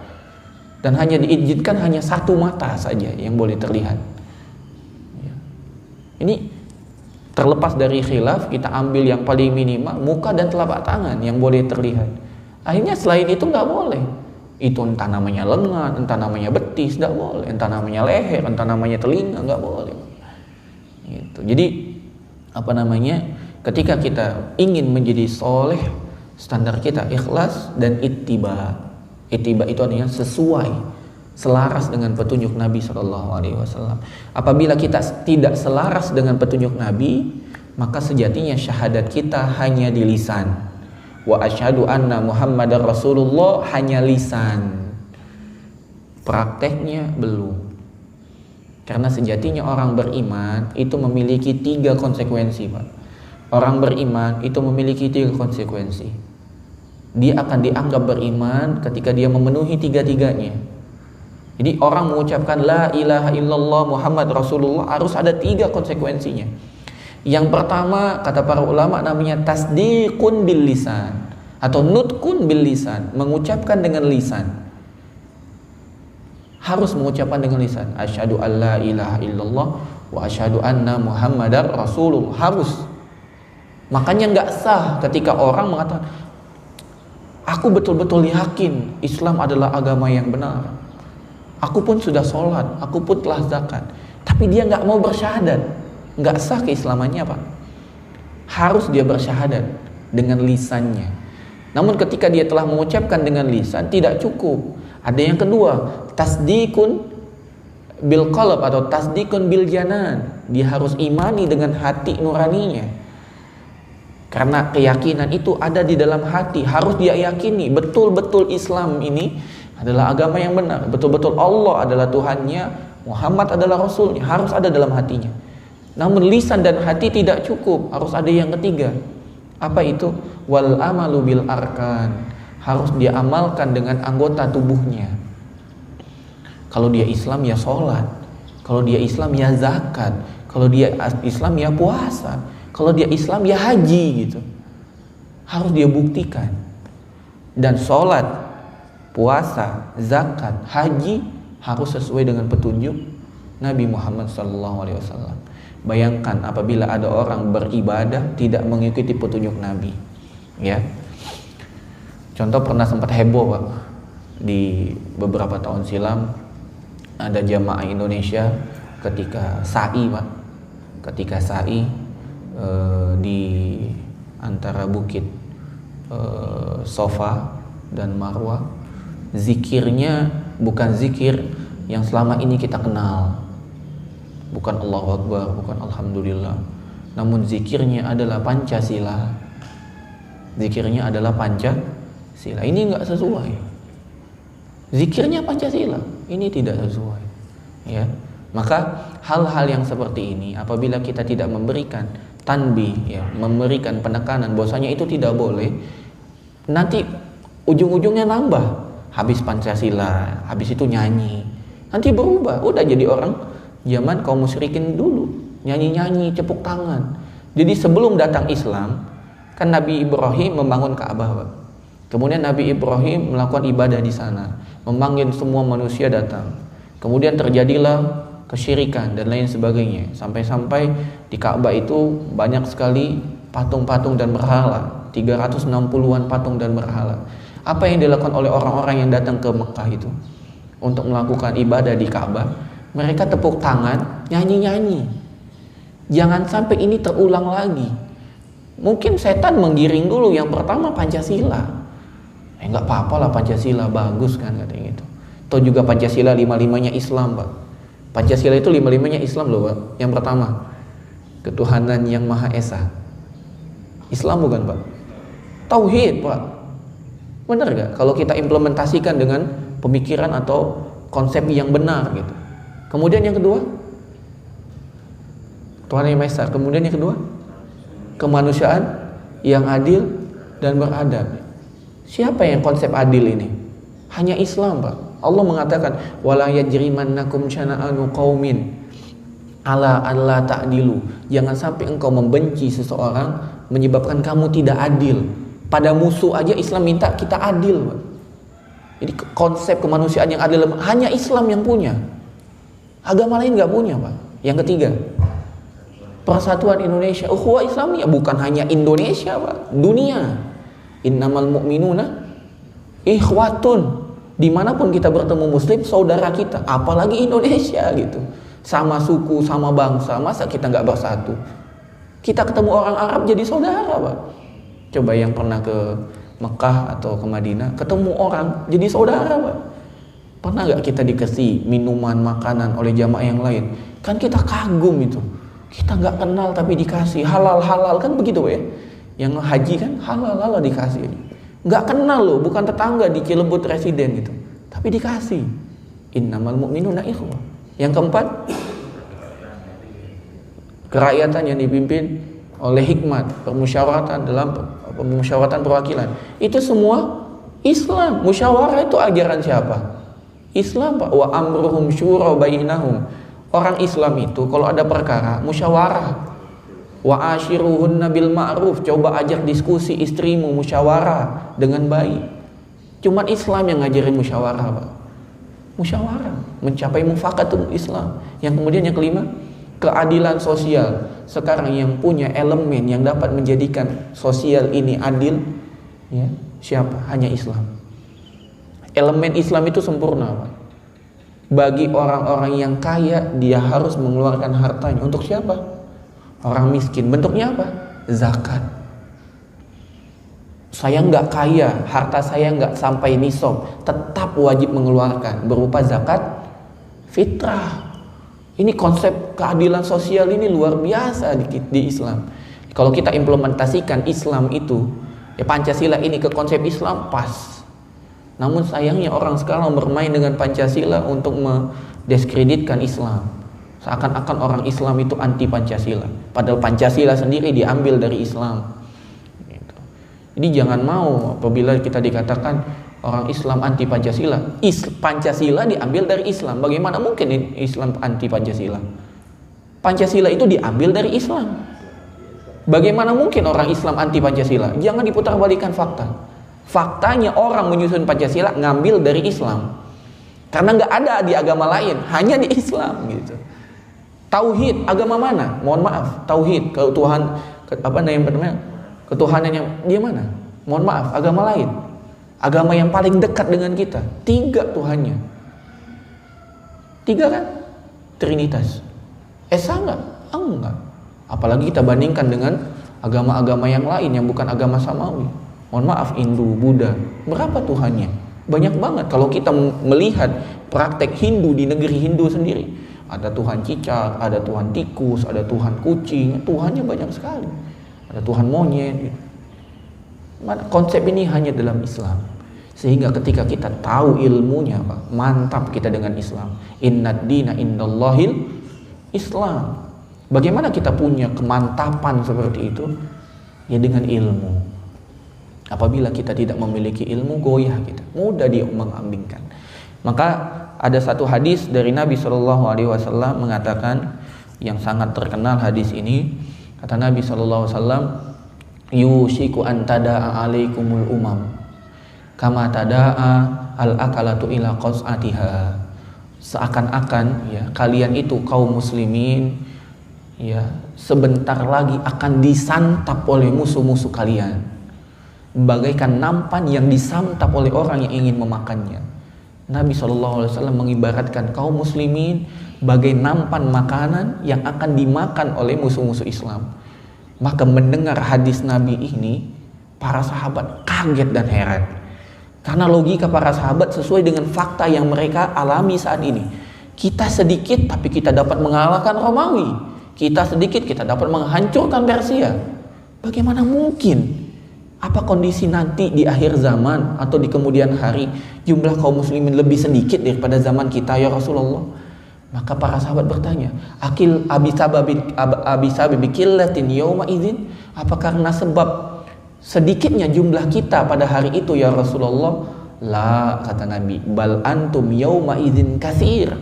dan hanya diizinkan hanya satu mata saja yang boleh terlihat. Ini terlepas dari khilaf, kita ambil yang paling minimal muka dan telapak tangan yang boleh terlihat. Akhirnya selain itu nggak boleh. Itu entah namanya lengan, entah namanya betis, nggak boleh. Entah namanya leher, entah namanya telinga, nggak boleh. Gitu. Jadi ketika kita ingin menjadi soleh, standar kita ikhlas dan ittiba. Ittiba itu artinya sesuai, selaras dengan petunjuk Nabi SAW. Apabila kita tidak selaras dengan petunjuk Nabi, maka sejatinya syahadat kita hanya di lisan. Wa asyhadu anna Muhammadar Rasulullah hanya lisan. Prakteknya belum. Karena sejatinya orang beriman itu memiliki 3 konsekuensi, Pak. Orang beriman itu memiliki 3 konsekuensi. Dia akan dianggap beriman ketika dia memenuhi 3-tiganya. Jadi orang mengucapkan la ilaha illallah Muhammad Rasulullah harus ada 3 konsekuensinya. Yang pertama, kata para ulama, namanya tasdiqun bil lisan atau nutqun bil lisan, mengucapkan dengan lisan. Harus mengucapkan dengan lisan. Asyhadu alla ilaha illallah wa asyhadu anna Muhammadar Rasulullah. Harus. Makanya nggak sah ketika orang mengatakan, aku betul-betul yakin Islam adalah agama yang benar. Aku pun sudah sholat, aku pun telah zakat, tapi dia nggak mau bersyahadat. Nggak sah keislamannya, Pak. Harus dia bersyahadat dengan lisannya. Namun ketika dia telah mengucapkan dengan lisan, tidak cukup. Ada yang kedua, tasdikun bil qalb atau tasdikun bil janan. Dia harus imani dengan hati nuraninya. Karena keyakinan itu ada di dalam hati. Harus dia yakini betul-betul Islam ini adalah agama yang benar. Betul-betul Allah adalah Tuhannya, Muhammad adalah Rasulnya. Harus ada dalam hatinya. Namun lisan dan hati tidak cukup. Harus ada yang ketiga. Apa itu? Wal amalu bil arkan. harus dia amalkan dengan anggota tubuhnya. Kalau dia Islam ya sholat, kalau dia Islam ya zakat, kalau dia Islam ya puasa, kalau dia Islam ya haji gitu. Harus dia buktikan. Dan sholat, puasa, zakat, haji harus sesuai dengan petunjuk Nabi Muhammad SAW. Bayangkan apabila ada orang beribadah tidak mengikuti petunjuk Nabi, ya. Contoh pernah sempat heboh Pak, di beberapa tahun silam ada jamaah Indonesia ketika sa'i Pak, ketika sa'i di antara bukit Sofa dan Marwah, zikirnya bukan zikir yang selama ini kita kenal, bukan Allahu Akbar, bukan Alhamdulillah, namun zikirnya adalah Pancasila. Zikirnya adalah Pancasila. Ini enggak sesuai. Zikirnya Pancasila, ini tidak sesuai. Ya, maka hal-hal yang seperti ini apabila kita tidak memberikan tanbih, ya, memberikan penekanan bahwasanya itu tidak boleh, nanti ujung-ujungnya nambah. Habis Pancasila, habis itu nyanyi, nanti berubah, udah jadi orang zaman kaum musyrikin dulu, nyanyi-nyanyi, tepuk tangan. Jadi sebelum datang Islam, kan Nabi Ibrahim membangun Ka'bah. Kemudian Nabi Ibrahim melakukan ibadah di sana, memanggil semua manusia datang. Kemudian terjadilah kesyirikan dan lain sebagainya. Sampai-sampai di Ka'bah itu banyak sekali patung-patung dan berhala, 360-an patung dan berhala. Apa yang dilakukan oleh orang-orang yang datang ke Mekah itu untuk melakukan ibadah di Ka'bah? Mereka tepuk tangan, nyanyi-nyanyi. Jangan sampai ini terulang lagi. Mungkin setan menggiring dulu yang pertama Pancasila. Enggak apa-apa lah Pancasila, bagus kan katanya gitu. Atau juga Pancasila 5-5-nya Islam Pak. Pancasila itu 5-5-nya Islam loh Pak. Yang pertama, ketuhanan yang Maha Esa. Islam bukan Pak? Tauhid Pak. Benar gak? Kalau kita implementasikan dengan pemikiran atau konsep yang benar gitu. Kemudian yang kedua, Tuhan yang Maha Esa. Kemudian yang kedua, kemanusiaan yang adil dan beradab. Siapa yang konsep adil ini? Hanya Islam Pak. Allah mengatakan wala yajrimannakum syana'anu qaumin ala alla ta'dilu. Jangan sampai engkau membenci seseorang menyebabkan kamu tidak adil. Pada musuh aja Islam minta kita adil Pak. Jadi konsep kemanusiaan yang adil hanya Islam yang punya. Agama lain nggak punya Pak. Yang ketiga, persatuan Indonesia, ukhuwah Islamiyah, bukan hanya Indonesia Pak, dunia. Innamal mu'minuna ikhwatun. Dimanapun kita bertemu Muslim, saudara kita. Apalagi Indonesia gitu, sama suku, sama bangsa. Masa kita nggak bersatu? Kita ketemu orang Arab jadi saudara Pak. Coba yang pernah ke Mekah atau ke Madinah, ketemu orang jadi saudara Pak. Pernah nggak kita dikasih minuman, makanan oleh jamaah yang lain? Kan kita kagum itu. Kita nggak kenal tapi dikasih halal kan begitu ya? Yang haji kan halal dikasih. Nggak kenal loh, bukan tetangga di Cilebut residen gitu, tapi dikasih. Innamal mu'minuna ikhwah. Yang keempat, kerakyatan yang dipimpin oleh hikmat, permusyawaratan dalam permusyawaratan perwakilan. Itu semua Islam. Musyawarah itu ajaran siapa? Islam Pak. Wa amruhum syura bainahum. Orang Islam itu kalau ada perkara musyawarah. Wa ashiruhunna bil ma'ruf. Coba ajak diskusi istrimu, musyawarah dengan baik. Cuman Islam yang ngajarin musyawarah Pak. Musyawarah mencapai mufakatul Islam. Yang kemudian yang kelima, keadilan sosial. Sekarang yang punya elemen yang dapat menjadikan sosial ini adil, ya, siapa? Hanya Islam. Elemen Islam itu sempurna Pak. Bagi orang-orang yang kaya, dia harus mengeluarkan hartanya. Untuk siapa? Orang miskin. Bentuknya apa? Zakat. Saya nggak kaya, harta saya nggak sampai nisab, tetap wajib mengeluarkan berupa zakat fitrah. Ini konsep keadilan sosial ini luar biasa di Islam. Kalau kita implementasikan Islam itu, ya Pancasila ini ke konsep Islam pas. Namun sayangnya orang sekarang bermain dengan Pancasila untuk mendiskreditkan Islam. Seakan-akan orang Islam itu anti Pancasila. Padahal Pancasila sendiri diambil dari Islam. Gitu. Jadi jangan mau apabila kita dikatakan orang Islam anti Pancasila. Pancasila diambil dari Islam. Bagaimana mungkin Islam anti Pancasila? Pancasila itu diambil dari Islam. Bagaimana mungkin orang Islam anti Pancasila? Jangan diputarbalikkan fakta. Faktanya orang menyusun Pancasila ngambil dari Islam. Karena nggak ada di agama lain, hanya di Islam gitu. Tauhid agama mana? Mohon maaf, tauhid ketuhanan yang dia mana? Mohon maaf, agama lain. Agama yang paling dekat dengan kita, 3 Tuhannya. 3 kan? Trinitas. Esa enggak? Enggak. Apalagi kita bandingkan dengan agama-agama yang lain yang bukan agama samawi. Mohon maaf, Hindu, Buddha, berapa Tuhannya? Banyak banget. Kalau kita melihat praktek Hindu di negeri Hindu sendiri, ada Tuhan cicak, ada Tuhan tikus, ada Tuhan kucing, Tuhannya banyak sekali. Ada Tuhan monyet. Konsep ini hanya dalam Islam. Sehingga ketika kita tahu ilmunya, Pak, mantap kita dengan Islam. Innad dina indallahil Islam. Bagaimana kita punya kemantapan seperti itu? Ya dengan ilmu. Apabila kita tidak memiliki ilmu, goyah kita, mudah diombang-ambingkan. Maka ada satu hadis dari Nabi SAW mengatakan, yang sangat terkenal hadis ini, kata Nabi SAW, yushiku an tada'a alaikumul umam kama tada'a al-akalatu ila qas'atiha. Seakan-akan ya kalian itu kaum muslimin ya sebentar lagi akan disantap oleh musuh-musuh kalian, bagaikan nampan yang disantap oleh orang yang ingin memakannya. Nabi SAW mengibaratkan kaum muslimin bagai nampan makanan yang akan dimakan oleh musuh-musuh Islam. Maka mendengar hadis Nabi ini, para sahabat kaget dan heran. Karena logika para sahabat sesuai dengan fakta yang mereka alami saat ini. Kita sedikit tapi kita dapat mengalahkan Romawi. Kita sedikit kita dapat menghancurkan Persia. Bagaimana mungkin? Apa kondisi nanti di akhir zaman atau di kemudian hari jumlah kaum muslimin lebih sedikit daripada zaman kita ya Rasulullah? Maka para sahabat bertanya, akil abisabi killatin yauma idzin? Apa karena sebab sedikitnya jumlah kita pada hari itu ya Rasulullah? La, kata Nabi, bal antum yauma idzin katsir.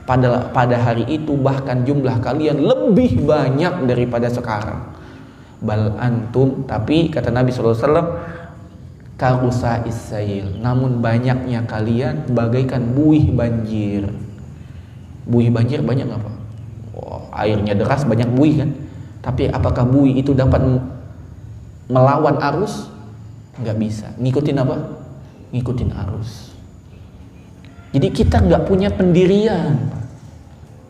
Pada hari itu bahkan jumlah kalian lebih banyak daripada sekarang. Bal antum, tapi kata Nabi SAW, karusa isail, namun banyaknya kalian bagaikan buih banjir. Buih banjir banyak apa? Oh, airnya deras banyak buih kan? Tapi apakah buih itu dapat melawan arus? Nggak bisa. Ngikutin apa? Ngikutin arus. Jadi kita nggak punya pendirian.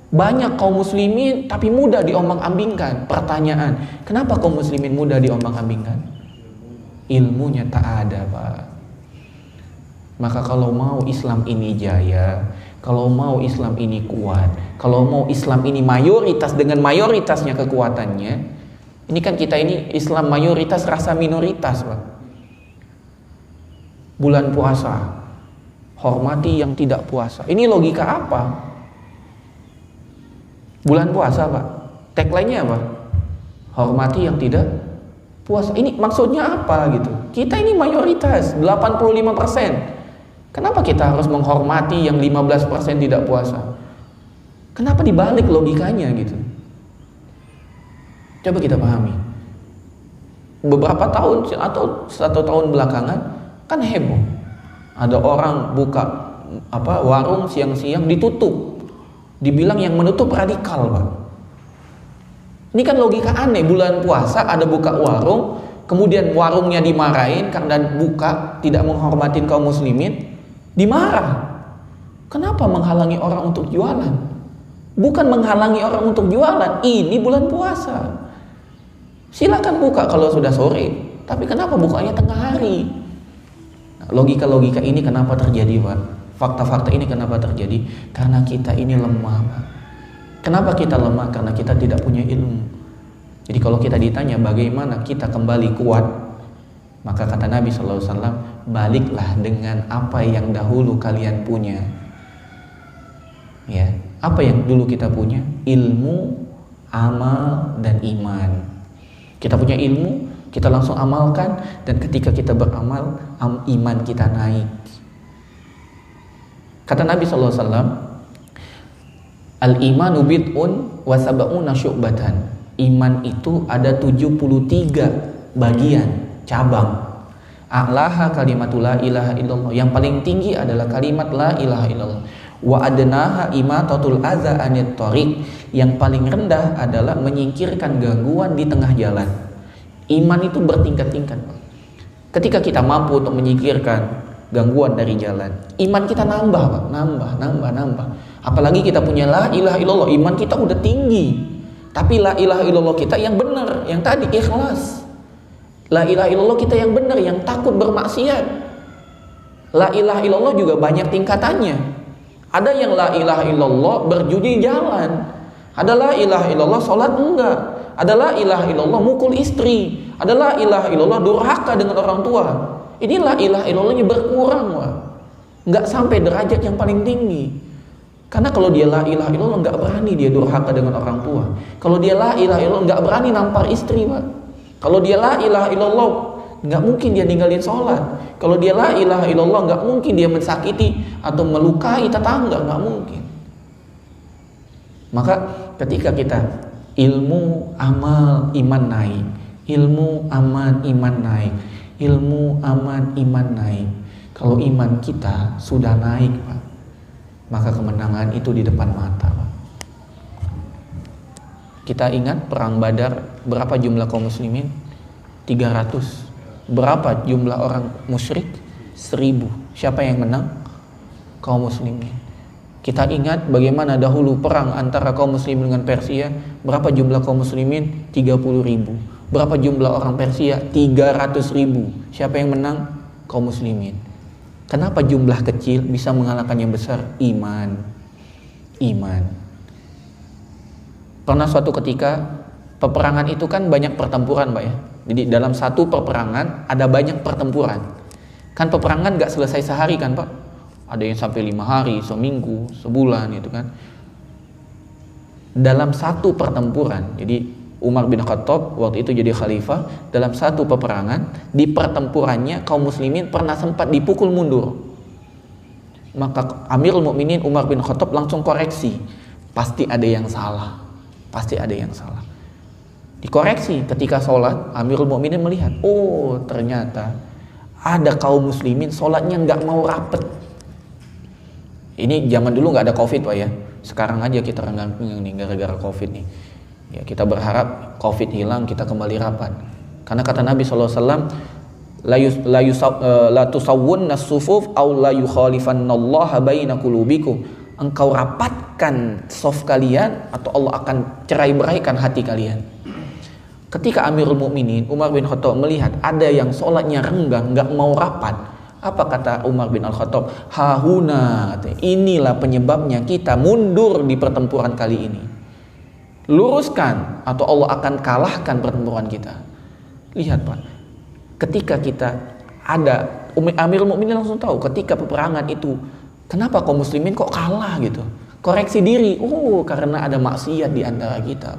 Banyak kaum muslimin tapi mudah diombang-ambingkan. Pertanyaan, kenapa kaum muslimin mudah diombang-ambingkan? Ilmunya tak ada, Pak. Maka kalau mau Islam ini jaya, kalau mau Islam ini kuat, kalau mau Islam ini mayoritas dengan mayoritasnya kekuatannya, ini kan kita ini Islam mayoritas rasa minoritas, Pak. Bulan puasa, hormati yang tidak puasa. Ini logika apa? Bulan puasa, Pak, tagline-nya apa? Hormati yang tidak puasa. Ini maksudnya apa gitu? Kita ini mayoritas 85%. Kenapa kita harus menghormati yang 15% tidak puasa? Kenapa dibalik logikanya gitu? Coba kita pahami. Beberapa tahun atau 1 tahun belakangan kan heboh. Ada orang buka warung siang-siang ditutup. Dibilang yang menutup radikal, Pak. Ini kan logika aneh. Bulan puasa ada buka warung, kemudian warungnya dimarahin karena buka tidak menghormatin kaum muslimin, dimarah. Kenapa menghalangi orang untuk jualan? Bukan menghalangi orang untuk jualan. Ini bulan puasa. Silakan buka kalau sudah sore. Tapi kenapa bukanya tengah hari? Nah, logika-logika ini kenapa terjadi, Pak? Fakta-fakta ini kenapa terjadi? Karena kita ini lemah, Pak. Kenapa kita lemah? Karena kita tidak punya ilmu. Jadi kalau kita ditanya bagaimana kita kembali kuat, maka kata Nabi SAW, baliklah dengan apa yang dahulu kalian punya. Ya, apa yang dulu kita punya? Ilmu, amal, dan iman. Kita punya ilmu, Kita langsung amalkan, dan ketika kita beramal, iman kita naik. Kata Nabi SAW, al-imanu bid'un wa sab'una syu'batan. Iman itu ada 73 bagian, cabang. A'laha kalimatul la ilaha illallah. Yang paling tinggi adalah kalimat la ilaha illallah. Wa adnaha imatatul adza anit thariq. Yang paling rendah adalah menyingkirkan gangguan di tengah jalan. Iman itu bertingkat-tingkat. Ketika kita mampu untuk menyingkirkan gangguan dari jalan, iman kita nambah, Pak. Nambah. Apalagi kita punya la ilaha illallah, iman kita udah tinggi. Tapi la ilaha illallah kita yang benar, yang tadi ikhlas. La ilaha illallah kita yang benar, yang takut bermaksiat. La ilaha illallah juga banyak tingkatannya. Ada yang la ilaha illallah berjudi jalan. Ada la ilaha illallah sholat enggak. Ada la ilaha illallah mukul istri. Ada la ilaha illallah durhaka dengan orang tua. Ini la ilaha illallahnya berkurang, Wak. Enggak sampai derajat yang paling tinggi. Karena kalau dia la ilaha illallah enggak berani dia durhaka dengan orang tua. Kalau dia la ilaha illallah enggak berani nampar istri, Pak. Kalau dia la ilaha illallah enggak mungkin dia ninggalin sholat. Kalau dia la ilaha illallah enggak mungkin dia mensakiti atau melukai tetangga, enggak mungkin. Maka ketika kita ilmu, amal, iman naik. Ilmu, aman, iman naik. Ilmu, aman, iman naik. Kalau iman kita sudah naik, Pak, maka kemenangan itu di depan mata, Pak. Kita ingat perang Badar, berapa jumlah kaum muslimin? 300. Berapa jumlah orang musyrik? 1000. Siapa yang menang? Kaum muslimin. Kita ingat bagaimana dahulu perang antara kaum muslimin dengan Persia. Berapa jumlah kaum muslimin? 30.000. Berapa jumlah orang Persia? 300.000. Siapa yang menang? Kaum muslimin. Kenapa jumlah kecil bisa mengalahkan yang besar? Iman. Pernah suatu ketika, peperangan itu kan banyak pertempuran, Pak ya. Jadi dalam satu peperangan ada banyak pertempuran. Kan peperangan gak selesai sehari kan, Pak? Ada yang sampai 5 hari, seminggu, sebulan gitu kan. Dalam satu pertempuran, jadi Umar bin Khattab waktu itu jadi khalifah, dalam satu peperangan, di pertempurannya kaum muslimin pernah sempat dipukul mundur. Maka Amirul Mukminin Umar bin Khattab langsung koreksi. Pasti ada yang salah. Dikoreksi ketika sholat, Amirul Mukminin melihat, oh ternyata ada kaum muslimin sholatnya nggak mau rapet. Ini zaman dulu nggak ada COVID, Pak ya. Sekarang aja kita renggang nih gara-gara COVID nih. Ya, kita berharap COVID hilang, kita kembali rapat. Karena kata Nabi SAW, la tusawwunna sufuf aw la yukhalifannallaha baina qulubikum. Engkau rapatkan saf kalian atau Allah akan cerai-beraikan hati kalian. Ketika Amirul Mukminin Umar bin Khattab melihat ada yang sholatnya renggang, nggak mau rapat, apa kata Umar bin Al-Khattab? Hahuna, inilah penyebabnya kita mundur di pertempuran kali ini. Luruskan atau Allah akan kalahkan pertempuran kita. Lihat, Pak, ketika kita ada, Amirul Mukminin langsung tahu ketika peperangan itu, kenapa kaum muslimin kok kalah gitu. Koreksi diri, karena ada maksiat di antara kita.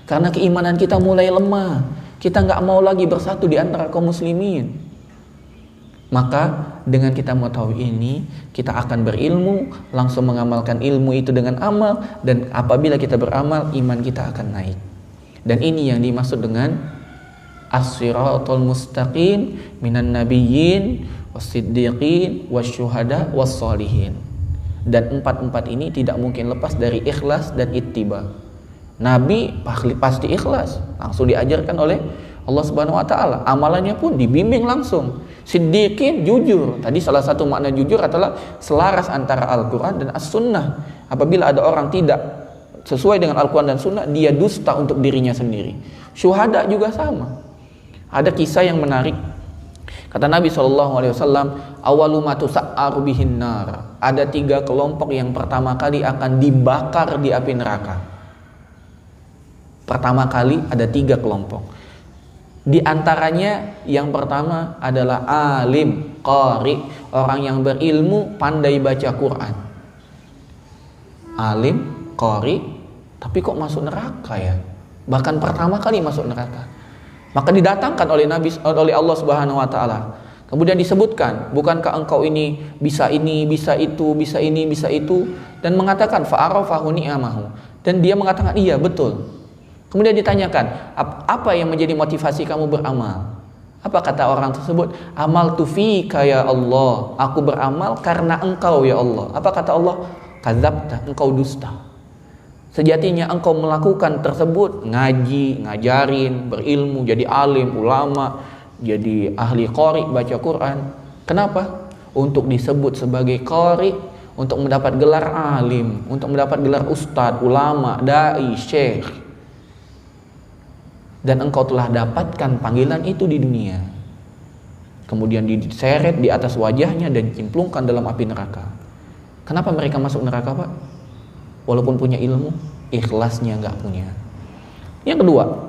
Karena keimanan kita mulai lemah. Kita nggak mau lagi bersatu di antara kaum muslimin. Maka dengan kita mengetahui ini, kita akan berilmu, langsung mengamalkan ilmu itu dengan amal, dan apabila kita beramal, iman kita akan naik. Dan ini yang dimaksud dengan as-siratal mustaqim minan nabiyyin was-siddiqin wasyuhada was-sholihin. Dan empat-empat ini tidak mungkin lepas dari ikhlas dan ittiba. Nabi pasti ikhlas, langsung diajarkan oleh Allah Subhanahu wa taala. Amalannya pun dibimbing langsung. Siddiqin jujur. Tadi salah satu makna jujur adalah selaras antara Al-Qur'an dan As-Sunnah. Apabila ada orang tidak sesuai dengan Al-Qur'an dan Sunnah, dia dusta untuk dirinya sendiri. Syuhada juga sama. Ada kisah yang menarik. Kata Nabi SAW, awalu ma tusa'aru bihin nar. Ada 3 kelompok yang pertama kali akan dibakar di api neraka. Pertama kali ada 3 kelompok. Di antaranya yang pertama adalah alim, qari, orang yang berilmu, pandai baca Quran. Alim, qari, tapi kok masuk neraka ya? Bahkan pertama kali masuk neraka. Maka didatangkan oleh Allah Subhanahu wa taala. Kemudian disebutkan, bukankah engkau ini, bisa itu, bisa ini, bisa itu, dan mengatakan fa'arafahu ni'amahu. Dan dia mengatakan iya, betul. Kemudian ditanyakan, apa yang menjadi motivasi kamu beramal? Apa kata orang tersebut? Amal tufika ya Allah, aku beramal karena engkau ya Allah. Apa kata Allah? Kadzabta, engkau dusta. Sejatinya engkau melakukan tersebut, ngaji, ngajarin, berilmu, jadi alim, ulama, jadi ahli qari, baca Quran. Kenapa? Untuk disebut sebagai qari, untuk mendapat gelar alim, untuk mendapat gelar ustadz, ulama, dai, syekh. Dan engkau telah dapatkan panggilan itu di dunia. Kemudian diseret di atas wajahnya dan dicemplungkan dalam api neraka. Kenapa mereka masuk neraka, Pak? Walaupun punya ilmu, ikhlasnya nggak punya. Yang kedua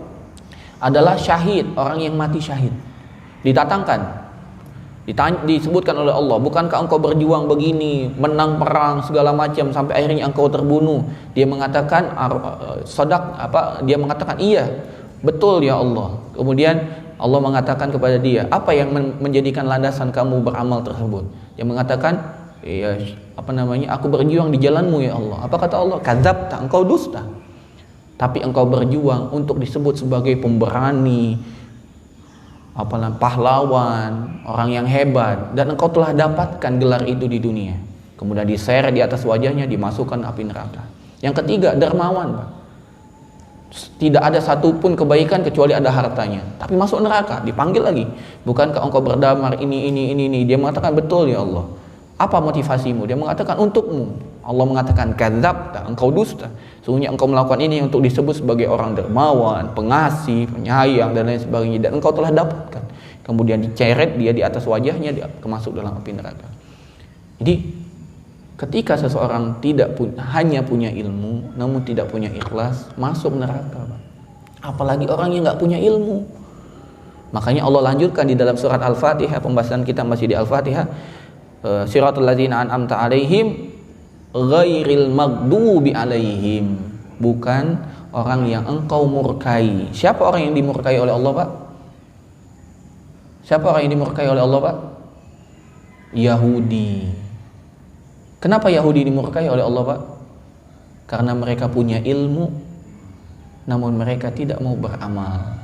adalah syahid, orang yang mati syahid. Didatangkan, disebutkan oleh Allah, bukankah engkau berjuang begini, menang perang segala macam sampai akhirnya engkau terbunuh? Dia mengatakan dia mengatakan iya, betul ya Allah. Kemudian Allah mengatakan kepada dia, apa yang menjadikan landasan kamu beramal tersebut? Dia mengatakan, ya aku berjuang di jalanmu ya Allah. Apa kata Allah? Kadzabta, engkau dusta. Tapi engkau berjuang untuk disebut sebagai pemberani, pahlawan, orang yang hebat, dan engkau telah dapatkan gelar itu di dunia. Kemudian diseret di atas wajahnya, dimasukkan api neraka. Yang ketiga, dermawan, Pak. Tidak ada satupun kebaikan kecuali ada hartanya, tapi masuk neraka, dipanggil lagi. Bukankah engkau berdamar ini. Dia mengatakan betul ya Allah. Apa motivasimu? Dia mengatakan untukmu. Allah mengatakan kadzabta, engkau dusta. Sesungguhnya engkau melakukan ini untuk disebut sebagai orang dermawan, pengasih, penyayang, dan lain sebagainya, dan engkau telah dapatkan. Kemudian diceret dia di atas wajahnya, dia masuk dalam api neraka. Jadi ketika seseorang hanya punya ilmu namun tidak punya ikhlas, masuk neraka, Pak. Apalagi orang yang nggak punya ilmu. Makanya Allah lanjutkan di dalam surat Al-Fatihah, pembahasan kita masih di Al-Fatihah, siratal ladzina an'amta alaihim ghairil maghdubi alaihim, bukan orang yang engkau murkai. Siapa orang yang dimurkai oleh Allah, Pak? Siapa orang yang dimurkai oleh Allah, Pak? Yahudi. Kenapa Yahudi dimurkai oleh Allah, Pak? Karena mereka punya ilmu namun mereka tidak mau beramal.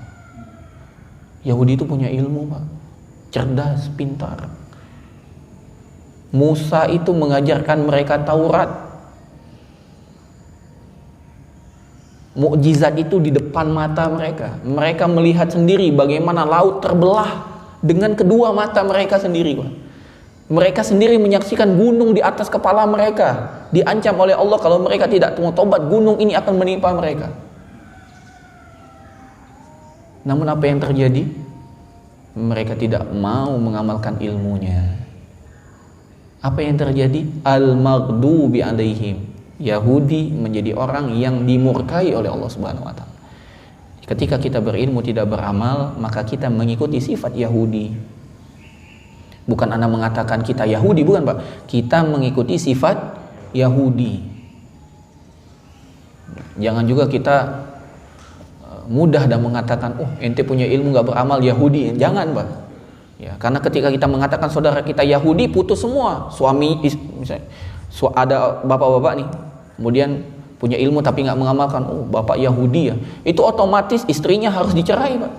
Yahudi itu punya ilmu, Pak. Cerdas, pintar. Musa itu mengajarkan mereka Taurat. Mukjizat itu di depan mata mereka. Mereka melihat sendiri bagaimana laut terbelah dengan kedua mata mereka sendiri, Pak. Mereka sendiri menyaksikan gunung di atas kepala mereka. Diancam oleh Allah kalau mereka tidak mau tobat, gunung ini akan menimpa mereka. Namun apa yang terjadi? Mereka tidak mau mengamalkan ilmunya. Apa yang terjadi? Al-maghdubi alaihim. Yahudi menjadi orang yang dimurkai oleh Allah Subhanahu wa taala. Ketika kita berilmu tidak beramal, maka kita mengikuti sifat Yahudi. Bukan Anda mengatakan kita Yahudi, bukan, Pak. Kita mengikuti sifat Yahudi. Jangan juga kita mudah dan mengatakan, ente punya ilmu gak beramal, Yahudi. Jangan, Pak. Ya, karena ketika kita mengatakan saudara kita Yahudi, putus semua. Misalnya, ada bapak-bapak nih, kemudian punya ilmu tapi nggak mengamalkan, bapak Yahudi ya, itu otomatis istrinya harus dicerai, Pak.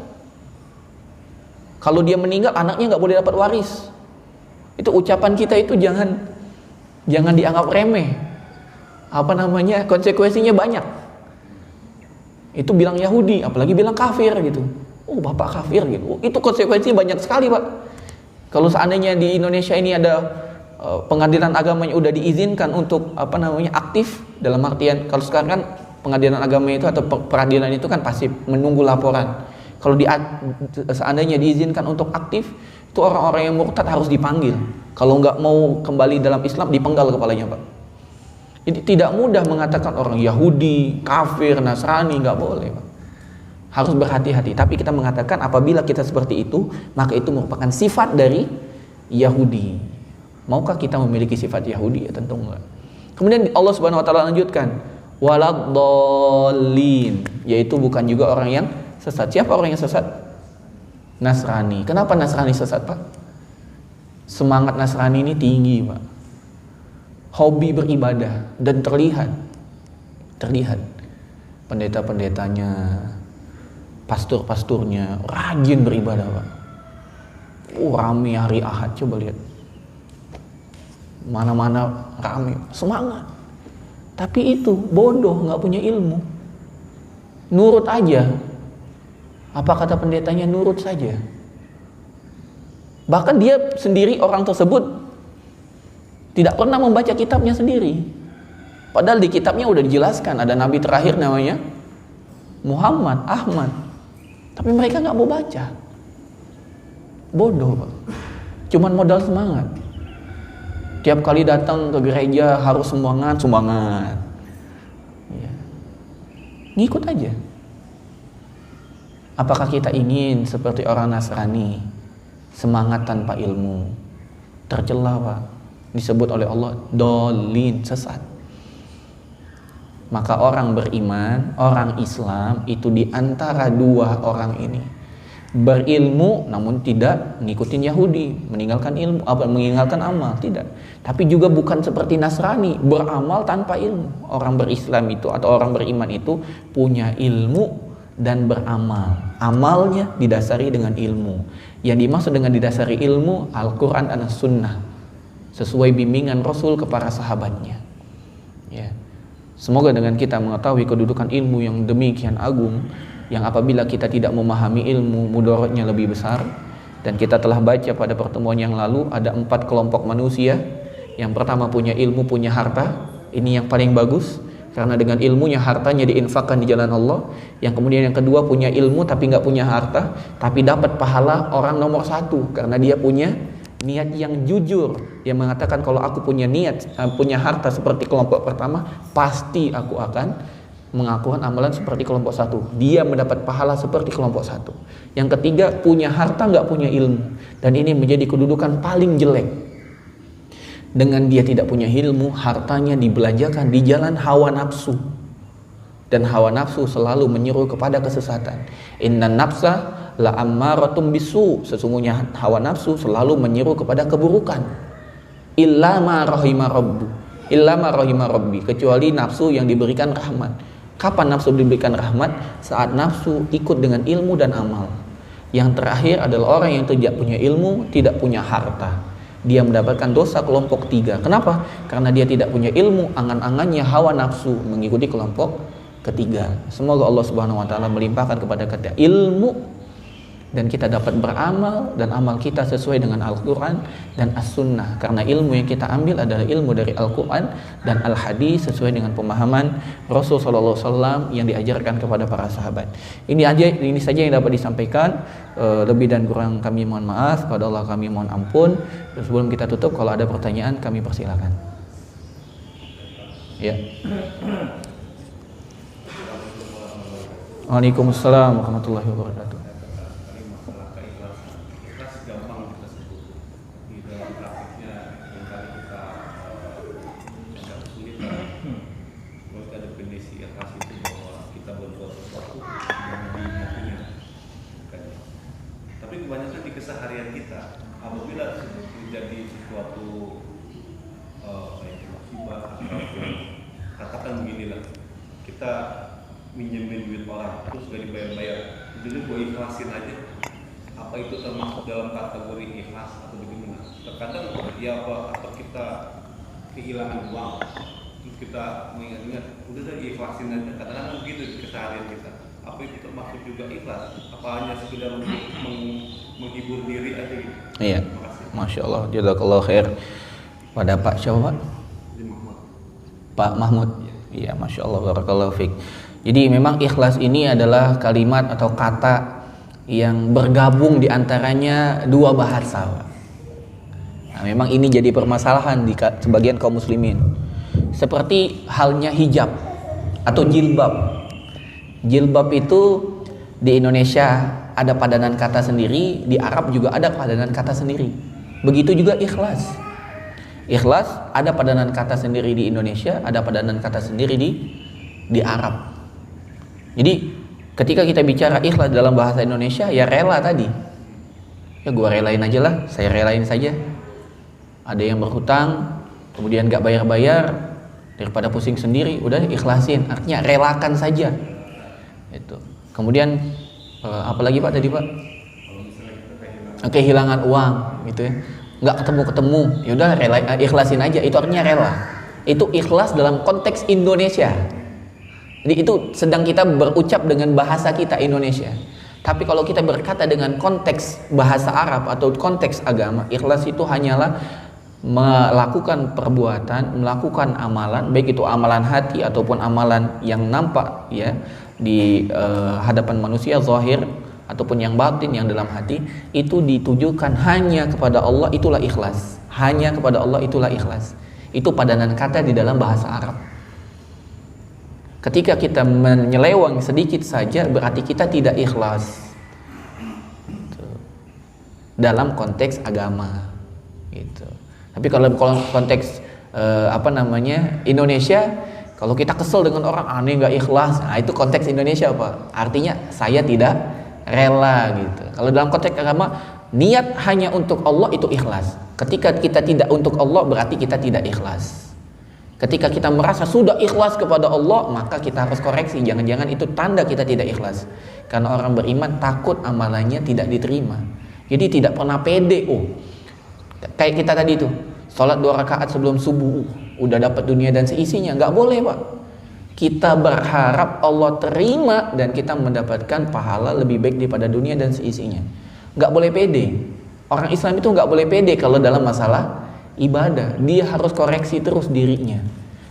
Kalau dia meninggal, anaknya nggak boleh dapat waris. Itu ucapan kita itu jangan dianggap remeh. Konsekuensinya banyak. Itu bilang Yahudi, apalagi bilang kafir gitu. Bapak kafir gitu. Itu konsekuensinya banyak sekali, Pak. Kalau seandainya di Indonesia ini ada pengadilan agama yang udah diizinkan untuk aktif, dalam artian kalau sekarang kan pengadilan agama itu atau peradilan itu kan pasif, menunggu laporan. Kalau seandainya diizinkan untuk aktif, itu orang-orang yang murtad harus dipanggil. Kalau nggak mau kembali dalam Islam, dipenggal kepalanya, Pak. Jadi tidak mudah mengatakan orang Yahudi, kafir, Nasrani, nggak boleh, Pak. Harus berhati-hati. Tapi kita mengatakan apabila kita seperti itu, maka itu merupakan sifat dari Yahudi. Maukah kita memiliki sifat Yahudi? Ya tentu enggak. Kemudian Allah Subhanahu wa taala lanjutkan, waladdallin, yaitu bukan juga orang yang sesat. Siapa orang yang sesat? Nasrani. Kenapa Nasrani sesat, Pak? Semangat Nasrani ini tinggi, Pak. Hobi beribadah dan terlihat pendeta-pendetanya, pastor-pasturnya rajin beribadah, Pak. Rame hari Ahad, coba lihat. Mana-mana rame, semangat. Tapi itu bodoh, nggak punya ilmu. Nurut aja. Apa kata pendetanya, nurut saja. Bahkan dia sendiri, orang tersebut tidak pernah membaca kitabnya sendiri. Padahal di kitabnya udah dijelaskan ada nabi terakhir namanya Muhammad, Ahmad. Tapi mereka nggak mau baca. Bodoh, Pak. Cuman modal semangat. Tiap kali datang ke gereja harus semangat. Ya. Ngikut aja. Apakah kita ingin seperti orang Nasrani, semangat tanpa ilmu, tercela, Pak? Disebut oleh Allah dolin, sesat. Maka orang beriman, orang Islam itu di antara dua orang ini. Berilmu namun tidak ngikutin Yahudi, meninggalkan ilmu, meninggalkan amal, tidak. Tapi juga bukan seperti Nasrani, beramal tanpa ilmu. Orang berislam itu atau orang beriman itu punya ilmu dan beramal. Amalnya didasari dengan ilmu. Yang dimaksud dengan didasari ilmu, Al-Quran dan As-Sunnah, sesuai bimbingan Rasul kepada sahabatnya. Ya. Semoga dengan kita mengetahui kedudukan ilmu yang demikian agung, yang apabila kita tidak memahami ilmu, mudaratnya lebih besar. Dan kita telah baca pada pertemuan yang lalu ada 4 kelompok manusia. Yang pertama punya ilmu, punya harta. Ini yang paling bagus, karena dengan ilmunya hartanya diinfakkan di jalan Allah. Yang kemudian yang kedua punya ilmu tapi nggak punya harta, tapi dapat pahala orang nomor 1 karena dia punya niat yang jujur, yang mengatakan kalau aku punya niat, punya harta seperti kelompok pertama, pasti aku akan mengakukan amalan seperti kelompok 1. Dia mendapat pahala seperti kelompok 1. Yang ketiga punya harta nggak punya ilmu, dan ini menjadi kedudukan paling jelek. Dengan dia tidak punya ilmu, hartanya dibelanjakan di jalan hawa nafsu, dan hawa nafsu selalu menyeru kepada kesesatan. Innan nafsa la ammaratum bisu, sesungguhnya hawa nafsu selalu menyeru kepada keburukan. Illa ma rahima rabbi, kecuali nafsu yang diberikan rahmat. Kapan nafsu diberikan rahmat? Saat nafsu ikut dengan ilmu dan amal. Yang terakhir adalah orang yang tidak punya ilmu, tidak punya harta. Dia mendapatkan dosa kelompok 3. Kenapa? Karena dia tidak punya ilmu, angan-angannya hawa nafsu mengikuti kelompok ketiga. Semoga Allah Subhanahu wa taala melimpahkan kepada kita ilmu, dan kita dapat beramal, dan amal kita sesuai dengan Al-Quran dan As-Sunnah. Karena ilmu yang kita ambil adalah ilmu dari Al-Quran dan Al-Hadis sesuai dengan pemahaman Rasul SAW yang diajarkan kepada para sahabat. Ini saja yang dapat disampaikan. Lebih dan kurang kami mohon maaf. Kepada Allah kami mohon ampun. Sebelum kita tutup, kalau ada pertanyaan kami persilakan. Ya. Waalaikumsalam warahmatullahi wabarakatuh. Keseharian kita apabila terjadi sesuatu kayak musibah atau katakan beginilah, kita minjemin duit orang terus gak dibayar-bayar, jadi gue ikhlasin aja, apa itu termasuk dalam kategori ikhlas atau bagaimana? Terkadang ya atau kita kehilangan uang terus kita mengingat-ingat udah ikhlasin aja, kadang-kadang begitu di keseharian kita. Apa itu termasuk juga ikhlas? Apa hanya sekedar untuk menghibur diri aja gitu? Iya. Masya Allah, jazakallah khair. Pada Pak siapa, Pak? Pak Mahmud. Iya, Masya Allah, barakallahu fiik. Jadi memang ikhlas ini adalah kalimat atau kata yang bergabung di antaranya dua bahasa, Pak. Nah, memang ini jadi permasalahan di sebagian kaum muslimin. Seperti halnya hijab atau jilbab. Jilbab itu di Indonesia ada padanan kata sendiri, di Arab juga ada padanan kata sendiri. Begitu juga ikhlas. Ikhlas ada padanan kata sendiri di Indonesia, ada padanan kata sendiri di Arab. Jadi ketika kita bicara ikhlas dalam bahasa Indonesia, ya rela tadi. Ya gue relain aja lah, saya relain saja. Ada yang berhutang, kemudian gak bayar-bayar, daripada pusing sendiri, udah ikhlasin. Artinya relakan saja. Itu. Kemudian apalagi Pak tadi Pak? Kehilangan uang, gitu ya. Nggak ketemu, ya udah ikhlasin aja. Itu artinya rela. Itu ikhlas dalam konteks Indonesia. Jadi itu sedang kita berucap dengan bahasa kita Indonesia. Tapi kalau kita berkata dengan konteks bahasa Arab atau konteks agama, ikhlas itu hanyalah melakukan perbuatan, melakukan amalan, baik itu amalan hati ataupun amalan yang nampak ya di hadapan manusia zahir ataupun yang batin yang dalam hati, itu ditujukan hanya kepada Allah, itulah ikhlas. Hanya kepada Allah, itulah ikhlas. Itu padanan kata di dalam bahasa Arab. Ketika kita menyeleweng sedikit saja, berarti kita tidak ikhlas dalam konteks agama gitu. Tapi kalau konteks Indonesia, kalau kita kesel dengan orang aneh nggak ikhlas, nah itu konteks Indonesia Pak. Artinya saya tidak rela gitu. Kalau dalam konteks agama, niat hanya untuk Allah itu ikhlas. Ketika kita tidak untuk Allah, berarti kita tidak ikhlas. Ketika kita merasa sudah ikhlas kepada Allah, maka kita harus koreksi. Jangan-jangan itu tanda kita tidak ikhlas. Karena orang beriman takut amalannya tidak diterima. Jadi tidak pernah pede. Kayak kita tadi itu, sholat 2 rakaat sebelum subuh, udah dapat dunia dan seisinya. Nggak boleh Pak. Kita berharap Allah terima dan kita mendapatkan pahala lebih baik daripada dunia dan seisinya. Nggak boleh pede. Orang Islam itu nggak boleh pede kalau dalam masalah ibadah. Dia harus koreksi terus dirinya.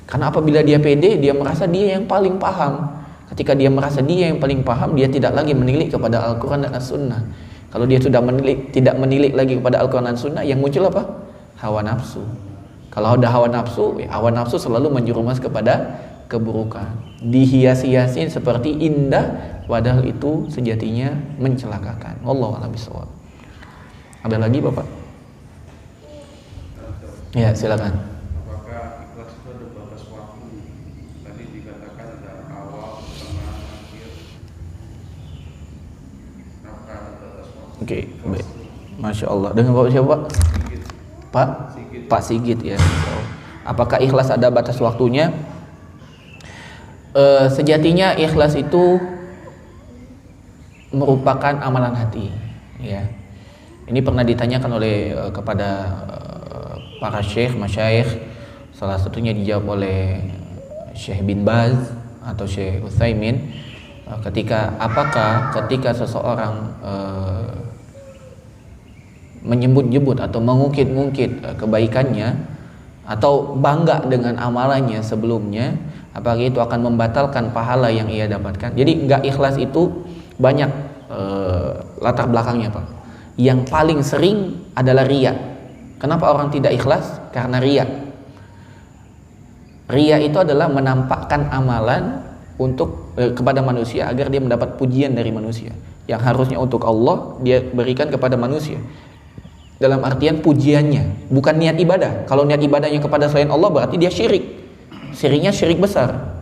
Karena apabila dia pede, dia merasa dia yang paling paham. Ketika dia merasa dia yang paling paham, dia tidak lagi menilik kepada Al-Quran dan As-Sunnah. Kalau dia sudah tidak menilik lagi kepada Al-Quran dan Sunnah, yang muncul apa? Hawa nafsu. Kalau ada hawa nafsu selalu menjerumus kepada keburukan. Dihias-hiasin seperti indah, padahal itu sejatinya mencelakakan. Wallahu a'lam bishawab. Ada lagi Bapak? Ya, silakan. Apakah ikhlas itu ada batas waktu? Tadi dikatakan ada awal, tengah, akhir. Apakah ada batas waktu? Oke, baik. Masya Allah. Dengan Bapak siapa Pak? Sigit. Pak? Sigit. Pak Sigit ya. Apakah ikhlas ada batas waktunya? Sejatinya ikhlas itu merupakan amalan hati. Ya. Ini pernah ditanyakan oleh kepada para syekh, masyayikh. Salah satunya dijawab oleh Syekh bin Baz atau Syekh Utsaimin. Apakah ketika seseorang menyebut-nyebut atau mengungkit-ungkit kebaikannya atau bangga dengan amalannya sebelumnya, apakah itu akan membatalkan pahala yang ia dapatkan? Jadi nggak ikhlas itu banyak latar belakangnya Pak. Yang paling sering adalah riya. Kenapa orang tidak ikhlas? Karena riya. Riya itu adalah menampakkan amalan untuk kepada manusia agar dia mendapat pujian dari manusia. Yang harusnya untuk Allah dia berikan kepada manusia. Dalam artian pujiannya, bukan niat ibadah. Kalau niat ibadahnya kepada selain Allah berarti dia syirik. Syiriknya syirik besar.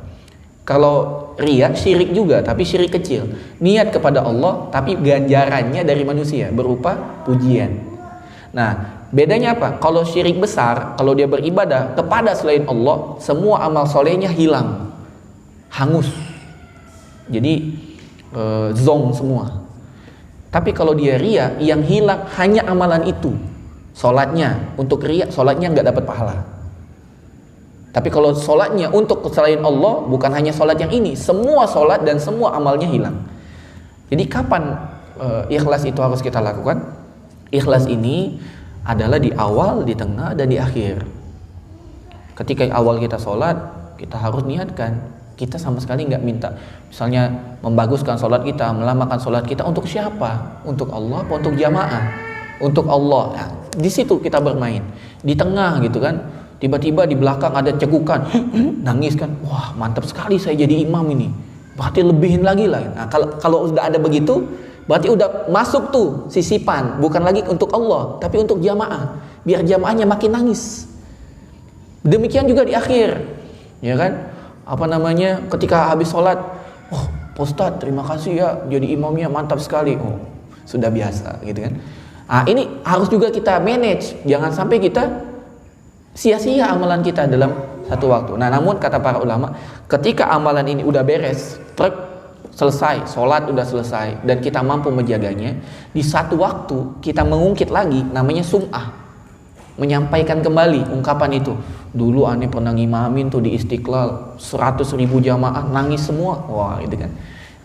Kalau riya syirik juga, tapi syirik kecil. Niat kepada Allah, tapi ganjarannya dari manusia berupa pujian. Nah, bedanya apa? Kalau syirik besar, kalau dia beribadah kepada selain Allah, semua amal solehnya hilang, hangus. Jadi zong semua. Tapi kalau dia riya, yang hilang hanya amalan itu. Sholatnya, untuk riya, sholatnya nggak dapat pahala. Tapi kalau sholatnya untuk selain Allah, bukan hanya sholat yang ini, semua sholat dan semua amalnya hilang. Jadi kapan ikhlas itu harus kita lakukan? Ikhlas ini adalah di awal, di tengah, dan di akhir. Ketika awal kita sholat, kita harus niatkan. Kita sama sekali nggak minta, misalnya membaguskan sholat kita, melamakan sholat kita untuk siapa? Untuk Allah atau untuk jamaah? Untuk Allah. Nah, di situ kita bermain. Di tengah gitu kan, tiba-tiba di belakang ada cegukan, nangis kan? Wah, mantap sekali saya jadi imam ini. Berarti lebihin lagi lah. Nah, kalau sudah ada begitu, berarti udah masuk tuh sisipan, bukan lagi untuk Allah, tapi untuk jamaah. Biar jamaahnya makin nangis. Demikian juga di akhir, ya kan? Ketika habis sholat, oh Pak Ustadz terima kasih ya jadi imamnya mantap sekali. Oh sudah biasa gitu kan. Nah, ini harus juga kita manage, jangan sampai kita sia-sia amalan kita dalam satu waktu. Nah, namun kata para ulama, ketika amalan ini udah beres, selesai, sholat udah selesai, dan kita mampu menjaganya, di satu waktu kita mengungkit lagi, namanya sum'ah, menyampaikan kembali ungkapan itu. Dulu aneh pernah ngimamin tuh di Istiqlal 100.000 jamaah, nangis semua. Wah, gitu kan.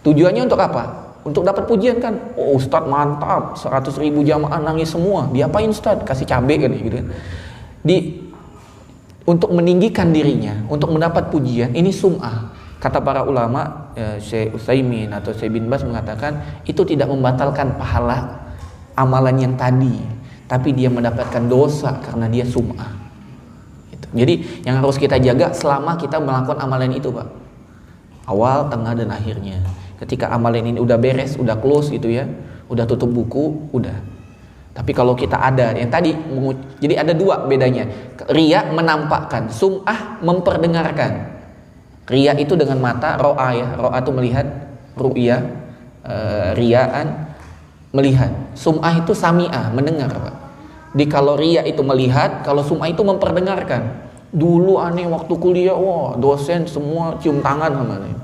Tujuannya untuk apa? Untuk dapat pujian kan. Oh, Ustadz mantap, 100.000 jamaah nangis semua. Diapain Ustadz? Kasih cabai kan, gitu kan. Untuk meninggikan dirinya, untuk mendapat pujian, ini sum'ah. Kata para ulama, Syekh Utsaimin atau Syekh bin Baz mengatakan, itu tidak membatalkan pahala amalan yang tadi, tapi dia mendapatkan dosa karena dia sum'ah. Gitu. Jadi yang harus kita jaga selama kita melakukan amalan itu, Pak. Awal, tengah, dan akhirnya. Ketika amalan ini udah beres, udah close gitu ya, udah tutup buku, udah. Tapi kalau kita ada yang tadi, jadi ada dua bedanya. Riya menampakkan, sum'ah memperdengarkan. Riya itu dengan mata, ro'a ya, ro'a itu melihat, ru'ya, riyaan melihat. Sum'ah itu sami'ah, mendengar, Pak. Di kalau riya itu melihat, kalau sum'ah itu memperdengarkan. Dulu aneh waktu kuliah, wah dosen semua cium tangan sama aneh.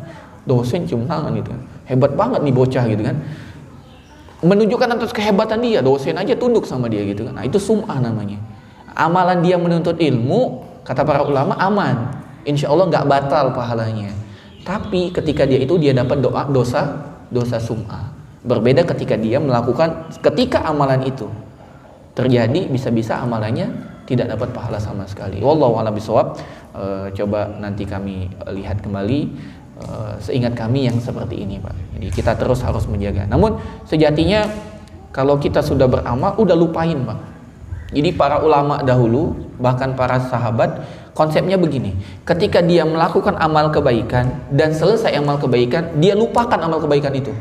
Dosen cium tangan gitu kan. Hebat banget nih bocah gitu kan. Menunjukkan atas kehebatan dia, dosen aja tunduk sama dia gitu kan. Nah, itu sum'ah namanya. Amalan dia menuntut ilmu, kata para ulama aman. Insya Allah nggak batal pahalanya. Tapi ketika dia dapat dosa sum'ah. Berbeda ketika dia melakukan, ketika amalan itu terjadi, bisa-bisa amalannya tidak dapat pahala sama sekali. Wallahu a'lam bishawab. Coba nanti kami lihat kembali. Seingat kami yang seperti ini, Pak. Jadi kita terus harus menjaga. Namun sejatinya kalau kita sudah beramal, udah lupain, Pak. Jadi para ulama dahulu, bahkan para sahabat, konsepnya begini. Ketika dia melakukan amal kebaikan dan selesai amal kebaikan, dia lupakan amal kebaikan itu.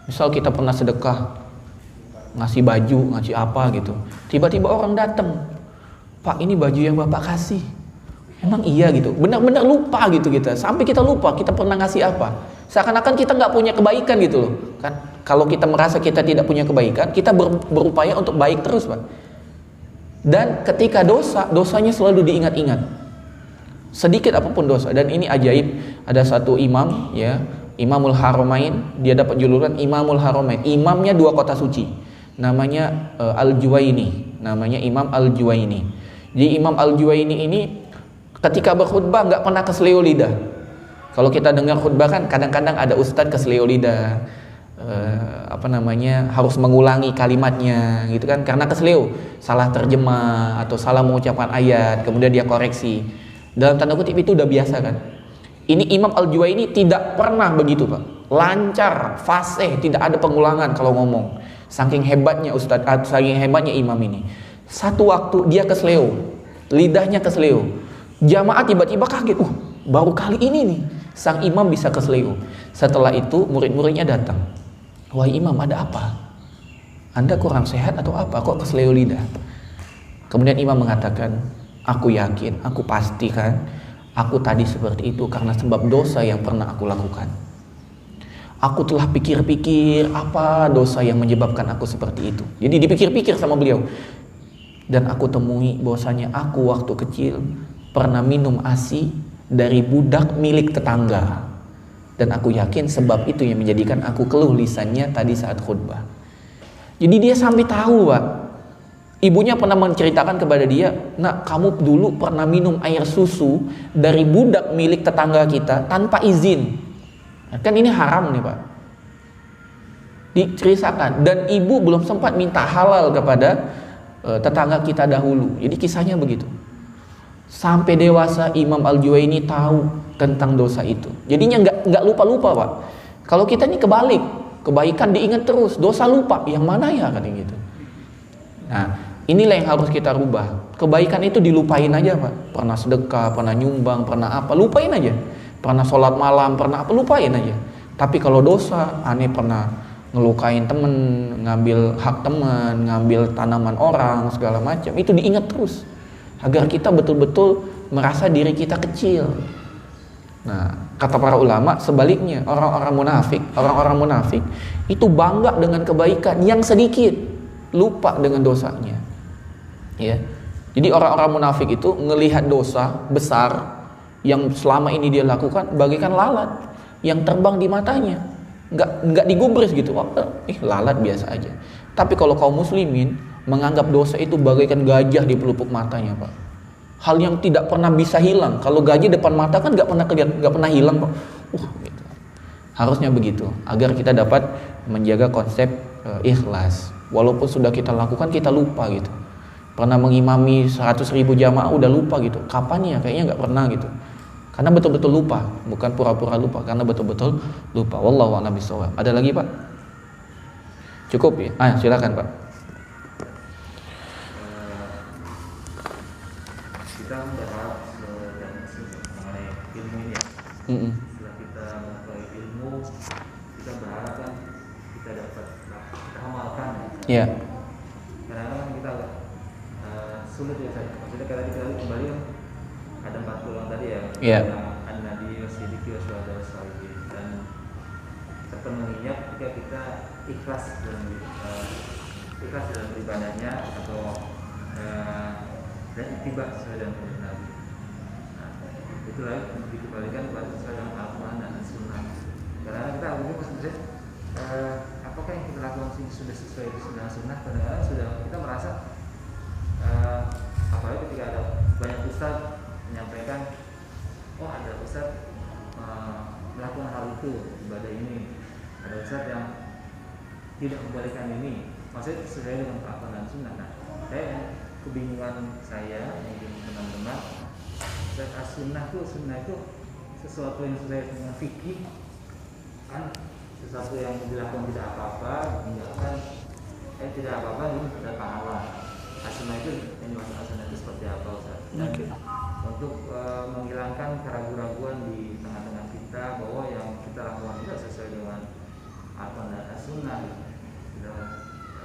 Misal kita pernah sedekah, ngasih baju, ngasih apa gitu. Tiba-tiba orang datang, Pak, ini baju yang Bapak kasih. Emang iya gitu, benar-benar lupa gitu kita. Sampai kita lupa kita pernah ngasih apa. Seakan-akan kita nggak punya kebaikan gitu loh. Kan kalau kita merasa kita tidak punya kebaikan, kita berupaya untuk baik terus, Pak. Dan ketika dosanya selalu diingat-ingat. Sedikit apapun dosa. Dan ini ajaib. Ada satu imam ya, Imamul Haramain, dia dapat julukan Imamul Haramain. Imamnya dua kota suci. Namanya Al-Juwaini. Namanya Imam Al-Juwaini. Jadi Imam Al-Juwaini ini ketika berkhutbah nggak pernah keseleo lidah. Kalau kita dengar khutbah kan kadang-kadang ada ustadz keseleo lidah, harus mengulangi kalimatnya gitu kan, karena keseleo, salah terjemah atau salah mengucapkan ayat, kemudian dia koreksi. Dalam tanda kutip itu udah biasa kan. Ini Imam Al-Juwaini tidak pernah begitu, Pak. Lancar, fasih, tidak ada pengulangan kalau ngomong. Saking hebatnya ustadz, saking hebatnya imam ini. Satu waktu dia keseleo, lidahnya keseleo. Jamaah tiba-tiba kaget, baru kali ini nih sang imam bisa keseleo. Setelah itu murid-muridnya datang. Wahai imam, ada apa? Anda kurang sehat atau apa? Kok keseleo lidah? Kemudian imam mengatakan, aku yakin, aku pastikan, aku tadi seperti itu karena sebab dosa yang pernah aku lakukan. Aku telah pikir-pikir apa dosa yang menyebabkan aku seperti itu. Jadi dipikir-pikir sama beliau. Dan aku temui bahwasanya aku waktu kecil pernah minum ASI dari budak milik tetangga, dan aku yakin sebab itu yang menjadikan aku keluh lisannya tadi saat khutbah. Jadi dia sampai tahu, Pak. Ibunya pernah menceritakan kepada dia, nak, kamu dulu pernah minum air susu dari budak milik tetangga kita tanpa izin. Kan ini haram nih, Pak. Diceritakan, dan ibu belum sempat minta halal kepada tetangga kita dahulu. Jadi kisahnya begitu. Sampai dewasa Imam Al-Juwaini tahu tentang dosa itu. Jadinya nggak lupa-lupa, Pak. Kalau kita ini kebalik, kebaikan diingat terus, dosa lupa. Yang mana ya, katanya gitu. Nah, inilah yang harus kita rubah. Kebaikan itu dilupain aja, Pak. Pernah sedekah, pernah nyumbang, pernah apa, lupain aja. Pernah sholat malam, pernah apa, lupain aja. Tapi kalau dosa, aneh pernah ngelukain temen, ngambil hak teman, ngambil tanaman orang, segala macam, itu diingat terus. Agar kita betul-betul merasa diri kita kecil. Nah, kata para ulama sebaliknya, orang-orang munafik itu bangga dengan kebaikan yang sedikit. lupa dengan dosanya. Ya. Jadi orang-orang munafik itu ngelihat dosa besar yang selama ini dia lakukan bagaikan lalat yang terbang di matanya, nggak digubris gitu. Lalat biasa aja. Tapi kalau kaum muslimin menganggap dosa itu bagaikan gajah di pelupuk matanya, Pak. Hal yang tidak pernah bisa hilang. Kalau gajah depan mata kan nggak pernah hilang, Pak. Gitu. Harusnya begitu, agar kita dapat menjaga konsep ikhlas. Walaupun sudah kita lakukan, kita lupa gitu. Pernah mengimami 100.000 jamaah udah lupa gitu. Kapan ya? Kayaknya nggak pernah gitu. Karena betul-betul lupa, bukan pura-pura lupa, karena betul-betul lupa. Wallahu a'lam bishawab. Ada lagi, Pak? Cukup ya? Silakan, Pak. Kita berharap mengenai ilmu ini ya. Setelah kita mengetahui ilmu, kita berharap kan kita dapat kita amalkan. Iya. Kadang-kadang kita agak sulit ya saya. Maksudnya kalau kita kembali kan ada 4 golongan tadi ya. Iya. An-Nabi wasidiki wasyuhada wassalihin, dan terpenuhinya ketika kita ikhlas dalam beribadahnya atau dan ittiba sesuai dengan sunnah Nabi. Nah, itulah dikembalikan kepada sesuai dengan Al-Quran dan Sunnah. Karena kita harusnya maksudnya apakah yang kita lakukan sudah sesuai dengan Sunnah? Kadang-kadang sudah kita merasa apalagi ketika ada banyak ustaz menyampaikan, oh ada ustaz melakukan hal itu, ibadah ini, ada ustaz yang tidak membolehkan ini, maksudnya sesuai dengan Al-Quran dan Sunnah. Nah, kebingungan saya, mungkin teman-teman, sunnah itu sesuatu yang sesuai dengan fikih, kan sesuatu yang dilakukan tidak apa-apa, meninggalkan tidak apa-apa, ini tidak pahala. Sunnah itu yang dimaksud sunnah itu seperti apa, Ustaz? Dan untuk menghilangkan keraguan-keraguan di tengah-tengah kita bahwa yang kita lakukan itu sesuai dengan Al-Quran dan Sunnah.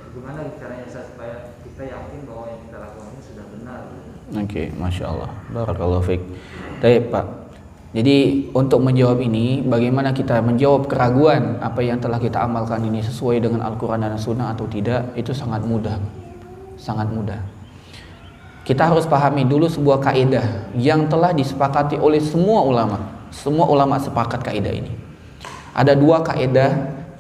Gimana caranya supaya kita yakin bahwa yang kita lakukan ini sudah benar? Oke, Masya Allah. Barakallahu fiik. Baik, Pak. Jadi untuk menjawab ini, bagaimana kita menjawab keraguan apa yang telah kita amalkan ini sesuai dengan Al-Quran dan Sunnah atau tidak, itu sangat mudah. Sangat mudah. Kita harus pahami dulu sebuah kaidah yang telah disepakati oleh semua ulama. Semua ulama sepakat kaidah ini. Ada 2 kaidah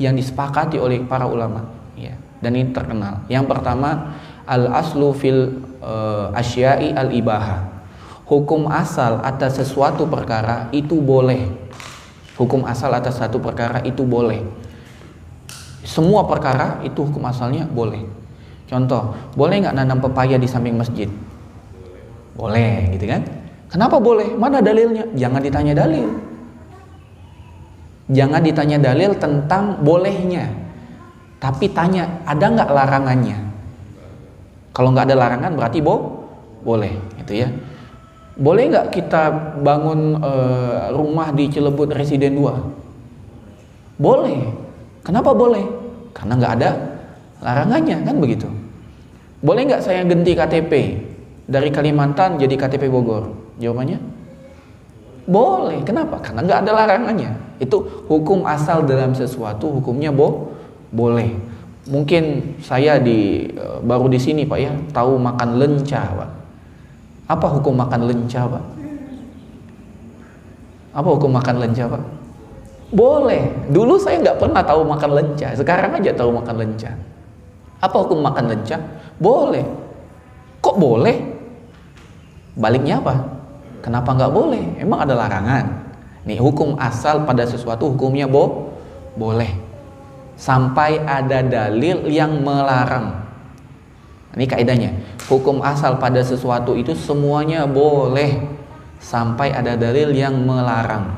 yang disepakati oleh para ulama. Ya. Dan ini terkenal. Yang pertama, al-aslu fil asya'i al-ibaha. Hukum asal atas sesuatu perkara itu boleh. Hukum asal atas satu perkara itu boleh. Semua perkara itu hukum asalnya boleh. Contoh, boleh nggak nanam pepaya di samping masjid? Boleh, gitu kan? Kenapa boleh? Mana dalilnya? Jangan ditanya dalil. Jangan ditanya dalil tentang bolehnya. Tapi tanya, ada nggak larangannya? Kalau nggak ada larangan berarti boleh, gitu ya. Boleh nggak kita bangun rumah di Cilebut Residen 2? Boleh. Kenapa boleh? Karena nggak ada larangannya, kan begitu. Boleh nggak saya ganti KTP dari Kalimantan jadi KTP Bogor? Jawabannya boleh. Kenapa? Karena nggak ada larangannya. Itu hukum asal dalam sesuatu, hukumnya boleh. Mungkin saya baru di sini, Pak ya, tahu makan lenca, Pak. Apa hukum makan lenca, Pak? Apa hukum makan lenca, Pak? Boleh. Dulu saya nggak pernah tahu makan lenca. Sekarang aja tahu makan lenca. Apa hukum makan lenca? Boleh. Kok boleh? Baliknya apa? Kenapa nggak boleh? Emang ada larangan? Nih, hukum asal pada sesuatu hukumnya boleh. Sampai ada dalil yang melarang. Ini kaidahnya. Hukum asal pada sesuatu itu semuanya boleh sampai ada dalil yang melarang.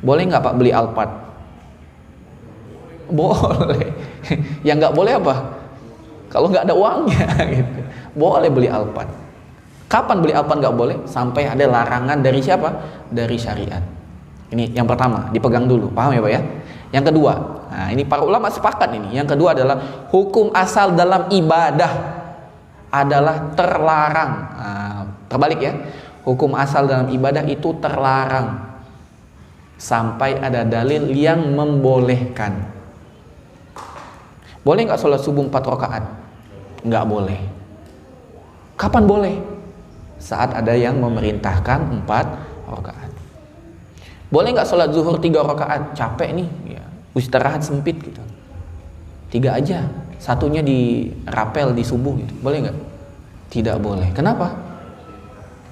Boleh nggak Pak beli Alphard? Boleh. Yang nggak boleh apa? Kalau nggak ada uangnya gitu. Boleh beli Alphard. Kapan beli Alphard nggak boleh? Sampai ada larangan dari siapa? Dari syariat. Ini yang pertama, dipegang dulu. Paham ya Pak ya? Yang kedua, nah ini para ulama sepakat ini. Yang kedua adalah hukum asal dalam ibadah adalah terlarang. Nah, terbalik ya. Hukum asal dalam ibadah itu terlarang sampai ada dalil yang membolehkan. Boleh nggak sholat subuh 4 rakaat? nggak boleh. Kapan boleh? Saat ada yang memerintahkan 4 rakaat. Boleh nggak sholat zuhur 3 rakaat? Capek nih, ya, istirahat sempit gitu. 3 aja, satunya di rapel di subuh gitu. Boleh nggak? Tidak boleh. Kenapa?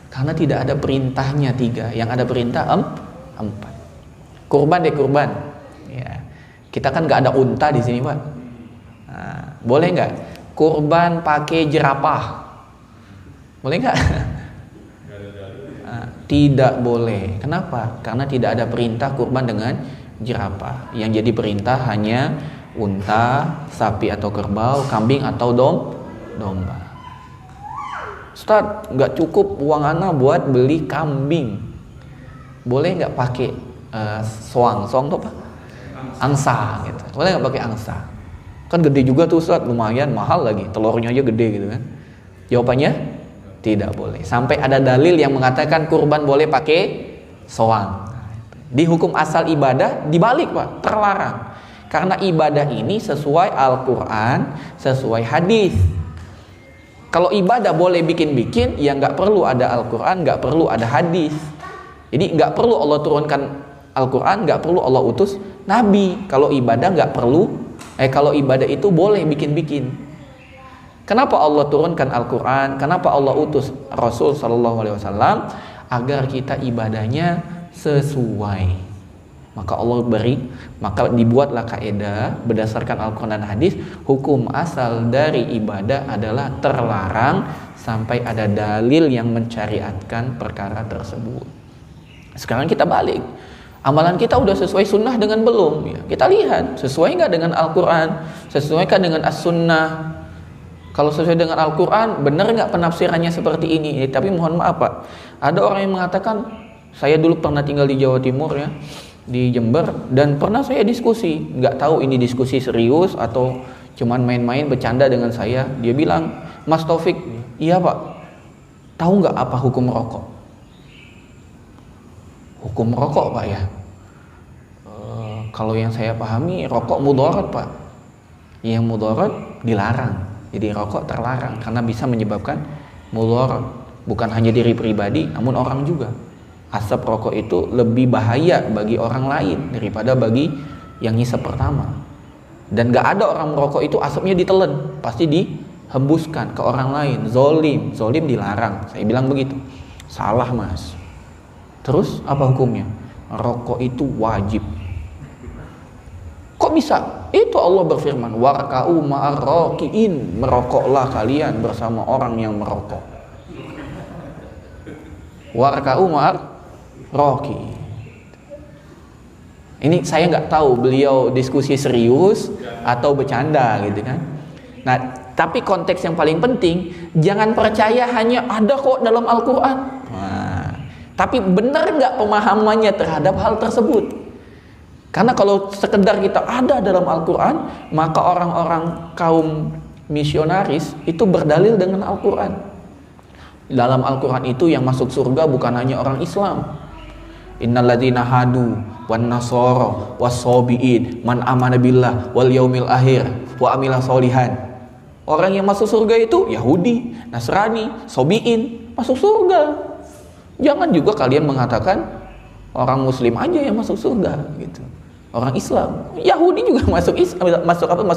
Karena tidak ada perintahnya 3, yang ada perintah 4. Kurban deh, kurban. Ya. Kita kan nggak ada unta di sini, Pak. Nah, boleh nggak? Kurban pakai jerapah. Boleh nggak? Nah, tidak boleh. Kenapa? Karena tidak ada perintah kurban dengan jerapah. Yang jadi perintah hanya unta, sapi atau kerbau, kambing atau domba. Ustaz, nggak cukup uang ana buat beli kambing. Boleh nggak pakai soang tuh apa? Angsa gitu. Boleh nggak pakai angsa? Kan gede juga tuh Ustaz, lumayan mahal lagi. Telurnya aja gede gitu kan. Jawabannya tidak boleh. Sampai ada dalil yang mengatakan kurban boleh pakai soang. Di hukum asal ibadah dibalik, Pak, terlarang. Karena ibadah ini sesuai Al-Quran, sesuai hadis. Kalau ibadah boleh bikin-bikin, ya nggak perlu ada Al-Quran, nggak perlu ada hadis. Jadi nggak perlu Allah turunkan Al-Quran, nggak perlu Allah utus Nabi. Kalau ibadah nggak perlu, kalau ibadah itu boleh bikin-bikin. Kenapa Allah turunkan Al-Quran? Kenapa Allah utus Rasul Sallallahu Alaihi Wasallam? Agar kita ibadahnya sesuai. Maka dibuatlah kaidah berdasarkan Al-Quran dan hadis. Hukum asal dari ibadah adalah terlarang sampai ada dalil yang mencariatkan perkara tersebut. Sekarang kita balik. Amalan kita udah sesuai sunnah dengan belum? Ya, kita lihat sesuai nggak dengan Al-Quran, sesuaikah dengan As-Sunnah. Kalau sesuai dengan Al-Quran, benar nggak penafsirannya seperti ini? Tapi mohon maaf, Pak, ada orang yang mengatakan, saya dulu pernah tinggal di Jawa Timur ya, di Jember, dan pernah saya diskusi, nggak tahu ini diskusi serius atau cuman main-main bercanda dengan saya. Dia bilang, Mas Taufik, iya Pak, tahu nggak apa hukum rokok? Hukum rokok, Pak, ya? Kalau yang saya pahami, rokok mudarat, Pak. Yang mudarat dilarang. Jadi rokok terlarang karena bisa menyebabkan mudarat, bukan hanya diri pribadi, namun orang juga. Asap rokok itu lebih bahaya bagi orang lain daripada bagi yang ngisap pertama. Dan gak ada orang merokok itu asapnya ditelan, pasti dihembuskan ke orang lain. Zolim dilarang. Saya bilang begitu. Salah, Mas. Terus apa hukumnya? Rokok itu wajib. Kok bisa? Itu Allah berfirman, warka'u ma'ar raki'in, merokoklah kalian bersama orang yang merokok. Warka'u ma'ar raki'in. Ini saya nggak tahu beliau diskusi serius atau bercanda gitu kan. Nah, tapi konteks yang paling penting, jangan percaya hanya ada kok dalam Al-Quran. Nah, tapi benar nggak pemahamannya terhadap hal tersebut? Karena kalau sekedar kita ada dalam Al-Quran, maka orang-orang kaum misionaris itu berdalil dengan Al-Quran. Dalam Al-Quran itu yang masuk surga bukan hanya orang Islam. Innalladzina hadu wan nasara was-sabiin man amana billah wal yaumil akhir wa amila solihan. Orang yang masuk surga itu Yahudi, Nasrani, Sabiin, masuk surga. Jangan juga kalian mengatakan orang Muslim aja yang masuk surga gitu. Orang Islam, Yahudi juga masuk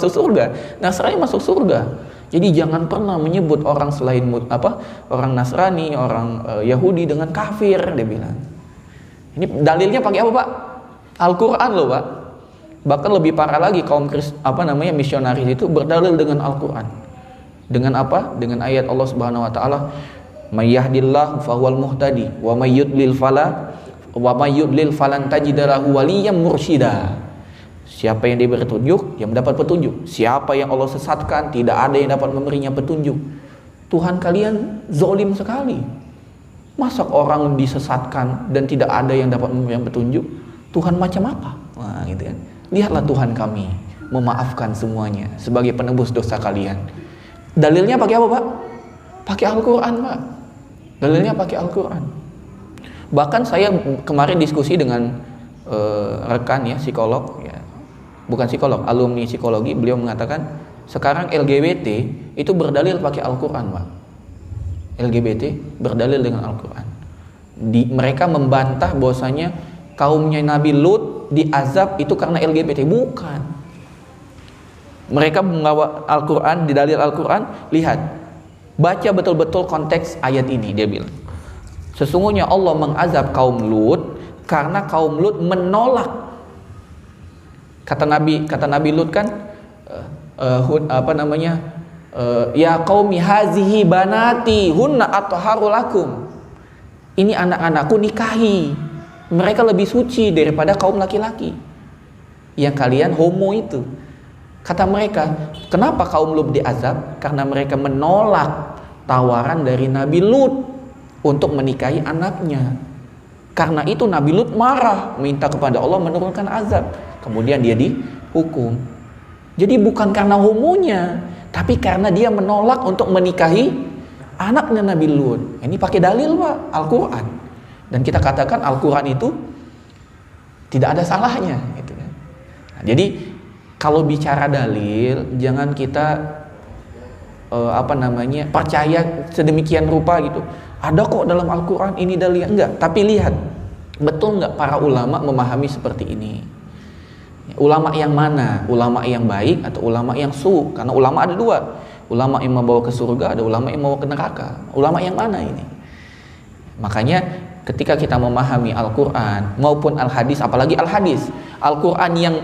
surga, Nasrani masuk surga. Jadi jangan pernah menyebut orang selain orang Nasrani, orang Yahudi dengan kafir, dia bilang. Ini dalilnya pakai apa, Pak? Al-Quran loh, Pak. Bahkan lebih parah lagi kaum misionaris itu berdalil dengan Al-Quran. Dengan apa? Dengan ayat Allah Subhanahu wa taala, "May yahdillahu fahuwal muhtadi wa may yudlil falan tajidalahu waliyyan mursyida." Siapa yang diberi petunjuk, dia mendapat petunjuk. Siapa yang Allah sesatkan, tidak ada yang dapat memberinya petunjuk. Tuhan kalian zalim sekali. Masa orang disesatkan dan tidak ada yang dapat memberikan petunjuk? Tuhan macam apa? Nah, gitu kan. Lihatlah Tuhan kami memaafkan semuanya sebagai penebus dosa kalian. Dalilnya pakai apa, Pak? Pakai Al-Quran, Pak. Dalilnya pakai Al-Quran. Bahkan saya kemarin diskusi dengan rekan ya, psikolog ya. Bukan psikolog, alumni psikologi. Beliau mengatakan Sekarang LGBT itu berdalil pakai Al-Quran, Pak. LGBT berdalil dengan Al-Quran. Mereka membantah bahwasanya kaumnya Nabi Lut diazab itu karena LGBT. Bukan. Mereka membawa Al-Quran, di dalil Al-Quran, lihat, baca betul-betul konteks ayat ini. Dia bilang, sesungguhnya Allah mengazab kaum Lut karena kaum Lut menolak. Kata Nabi Lut kan, ya qaumi hazihi banati hunna atharu lakum. Ini anak-anakku, nikahi. Mereka lebih suci daripada kaum laki-laki yang kalian homo itu. Kata mereka, kenapa kaum Lut diazab? Karena mereka menolak tawaran dari Nabi Lut untuk menikahi anaknya. Karena itu Nabi Lut marah, minta kepada Allah menurunkan azab. Kemudian dia dihukum. Jadi bukan karena homonya, tapi karena dia menolak untuk menikahi anaknya Nabi Lut. Ini pakai dalil, Pak, Al-Quran. Dan kita katakan Al-Quran itu tidak ada salahnya, gitu kan. Nah, jadi kalau bicara dalil, jangan kita percaya sedemikian rupa gitu. Ada kok dalam Al-Quran ini dalil, enggak. Tapi lihat, betul enggak para ulama memahami seperti ini? Ulama yang mana? Ulama yang baik atau ulama yang su? Karena ulama ada dua. Ulama yang membawa ke surga, ada ulama yang membawa ke neraka. Ulama yang mana ini? Makanya ketika kita memahami Al-Quran maupun Al-Hadis, apalagi Al-Hadis, Al-Quran yang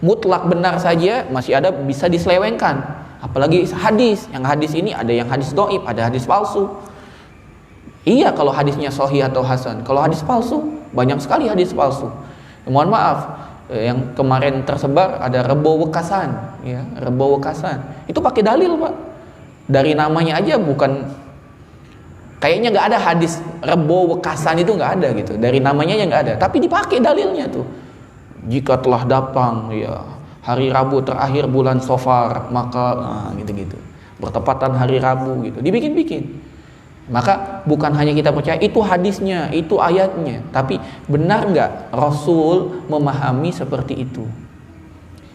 mutlak benar saja masih ada bisa diselewengkan. Apalagi hadis, yang hadis ini ada yang hadis dhaif, ada hadis palsu. Iya kalau hadisnya sahih atau hasan. Kalau hadis palsu, banyak sekali hadis palsu. Mohon maaf, yang kemarin tersebar ada Rebo Wekasan, ya, Rebo Wekasan. Itu pakai dalil, Pak. Dari namanya aja bukan, kayaknya nggak ada hadis Rebo Wekasan itu nggak ada gitu. Dari namanya aja nggak ada, tapi dipakai dalilnya tuh. Jika telah datang ya hari Rabu terakhir bulan Safar, maka gitu-gitu. Bertepatan hari Rabu gitu. Dibikin-bikin. Maka bukan hanya kita percaya itu hadisnya, itu ayatnya, tapi benar nggak Rasul memahami seperti itu?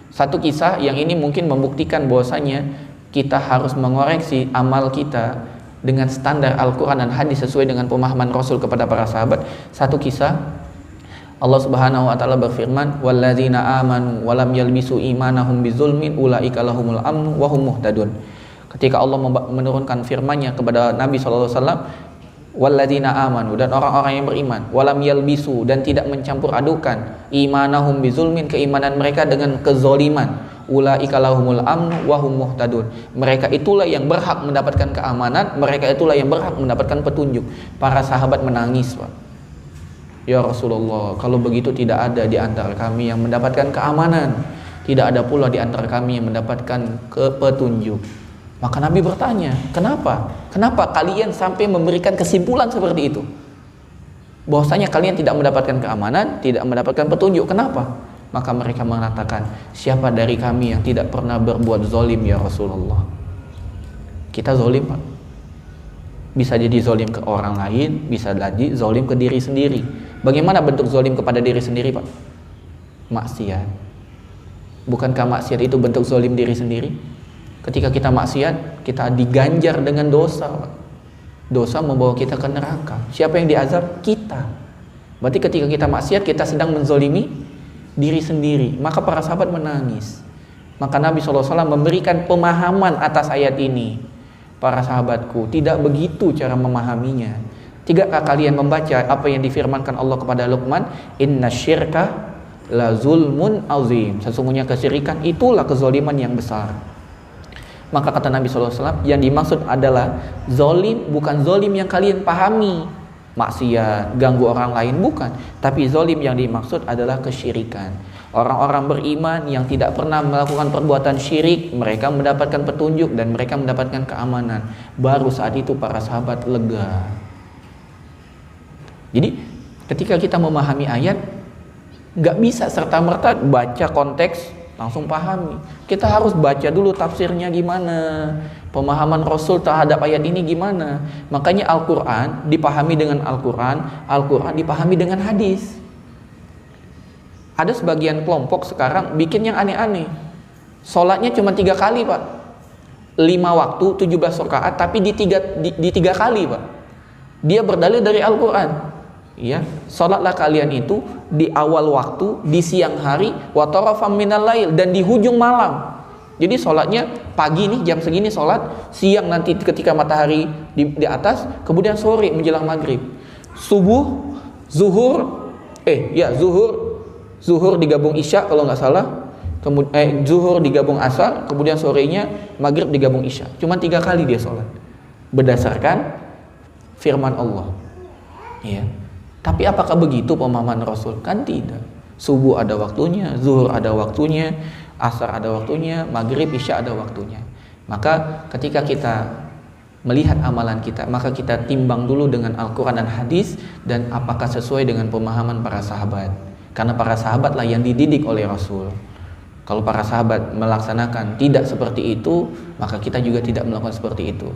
Satu kisah yang ini mungkin membuktikan bahwasanya kita harus mengoreksi amal kita dengan standar Al-Quran dan hadis sesuai dengan pemahaman Rasul kepada para sahabat. Satu kisah, Allah Subhanahu wa taala berfirman, "Walladzina amanu wa lam yalbisu imanahum bizulmin ulaika lahumul amnu wa hum muhtadun." Ketika Allah menurunkan firman-Nya kepada Nabi SAW, walladzina amanu, dan orang-orang yang beriman, walam yalbisu, dan tidak mencampur adukan, imanahum bizulmin, keimanan mereka dengan kezoliman, ulaika lahumul amnu wa hum muhtadun. Mereka itulah yang berhak mendapatkan keamanan, mereka itulah yang berhak mendapatkan petunjuk. Para sahabat menangis, Pak. Ya Rasulullah, kalau begitu tidak ada di antara kami yang mendapatkan keamanan, tidak ada pula di antara kami yang mendapatkan petunjuk. Maka Nabi bertanya, kenapa? Kenapa kalian sampai memberikan kesimpulan seperti itu? Bahwasanya kalian tidak mendapatkan keamanan, tidak mendapatkan petunjuk. Kenapa? Maka mereka mengatakan, siapa dari kami yang tidak pernah berbuat zalim ya Rasulullah? Kita zalim, Pak. Bisa jadi zalim ke orang lain, bisa jadi zalim ke diri sendiri. Bagaimana bentuk zalim kepada diri sendiri, Pak? Maksiat. Bukankah maksiat itu bentuk zalim diri sendiri? Ketika kita maksiat, kita diganjar dengan dosa. Dosa membawa kita ke neraka. Siapa yang diazab? Kita. Berarti ketika kita maksiat, kita sedang menzolimi diri sendiri. Maka para sahabat menangis. Maka Nabi SAW memberikan pemahaman atas ayat ini. Para sahabatku, tidak begitu cara memahaminya. Tidakkah kalian membaca apa yang difirmankan Allah kepada Luqman? Inna syirka la zulmun azim. Sesungguhnya kesyirikan itulah kezoliman yang besar. Maka kata Nabi SAW, yang dimaksud adalah zolim, bukan zolim yang kalian pahami, maksiat, ganggu orang lain, bukan. Tapi zolim yang dimaksud adalah kesyirikan. Orang-orang beriman yang tidak pernah melakukan perbuatan syirik, mereka mendapatkan petunjuk dan mereka mendapatkan keamanan. Baru saat itu para sahabat lega. Jadi ketika kita memahami ayat, nggak bisa serta-merta baca konteks langsung pahami. Kita harus baca dulu tafsirnya gimana, pemahaman Rasul terhadap ayat ini gimana. Makanya Al-Quran dipahami dengan Al-Quran, Al-Quran dipahami dengan hadis. Ada sebagian kelompok sekarang bikin yang aneh-aneh. Sholatnya cuma 3 kali, Pak. 5 waktu 17 rakaat tapi di tiga kali, Pak. Dia berdalil dari Al-Qur'an. Ya, salatlah kalian itu di awal waktu, di siang hari, wa tarafam minal lail, dan di hujung malam. Jadi sholatnya pagi nih jam segini sholat, siang nanti ketika matahari di atas, kemudian sore menjelang maghrib. Subuh, zuhur, zuhur digabung isya kalau nggak salah. Zuhur digabung asar, kemudian sorenya maghrib digabung isya. Cuma 3 kali dia sholat berdasarkan firman Allah. Ya. Tapi apakah begitu pemahaman Rasul? Kan tidak. Subuh ada waktunya, zuhur ada waktunya, asar ada waktunya, maghrib isya ada waktunya. Maka ketika kita melihat amalan kita, maka kita timbang dulu dengan Al-Quran dan hadis, dan apakah sesuai dengan pemahaman para sahabat. Karena para sahabatlah yang dididik oleh Rasul. Kalau para sahabat melaksanakan tidak seperti itu, maka kita juga tidak melakukan seperti itu.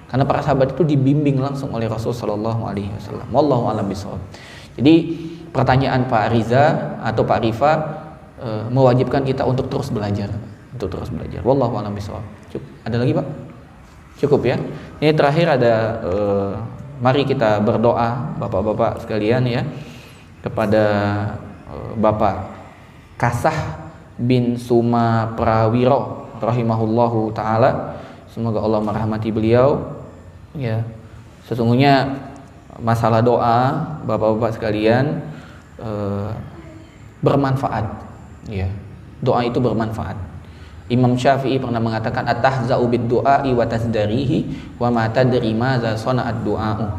Karena para sahabat itu dibimbing langsung oleh Rasul Shallallahu Alaihi Wasallam. Wallahu a'lam bishawab. Jadi pertanyaan Pak Riza atau Pak Rifa mewajibkan kita untuk terus belajar, Wallahu a'lam bishawab. Ada lagi, Pak? Cukup ya. Ini terakhir ada. Mari kita berdoa, bapak-bapak sekalian ya, kepada Bapak Kasah bin Suma Prawiro rahimahullahu taala. Semoga Allah merahmati beliau. Ya, sesungguhnya masalah doa bapak-bapak sekalian bermanfaat. Ya, doa itu bermanfaat. Imam Syafi'i pernah mengatakan at-tahza'u bid-du'a'i wa tasdarihi wa ma tadri madza sana'ad du'a'u.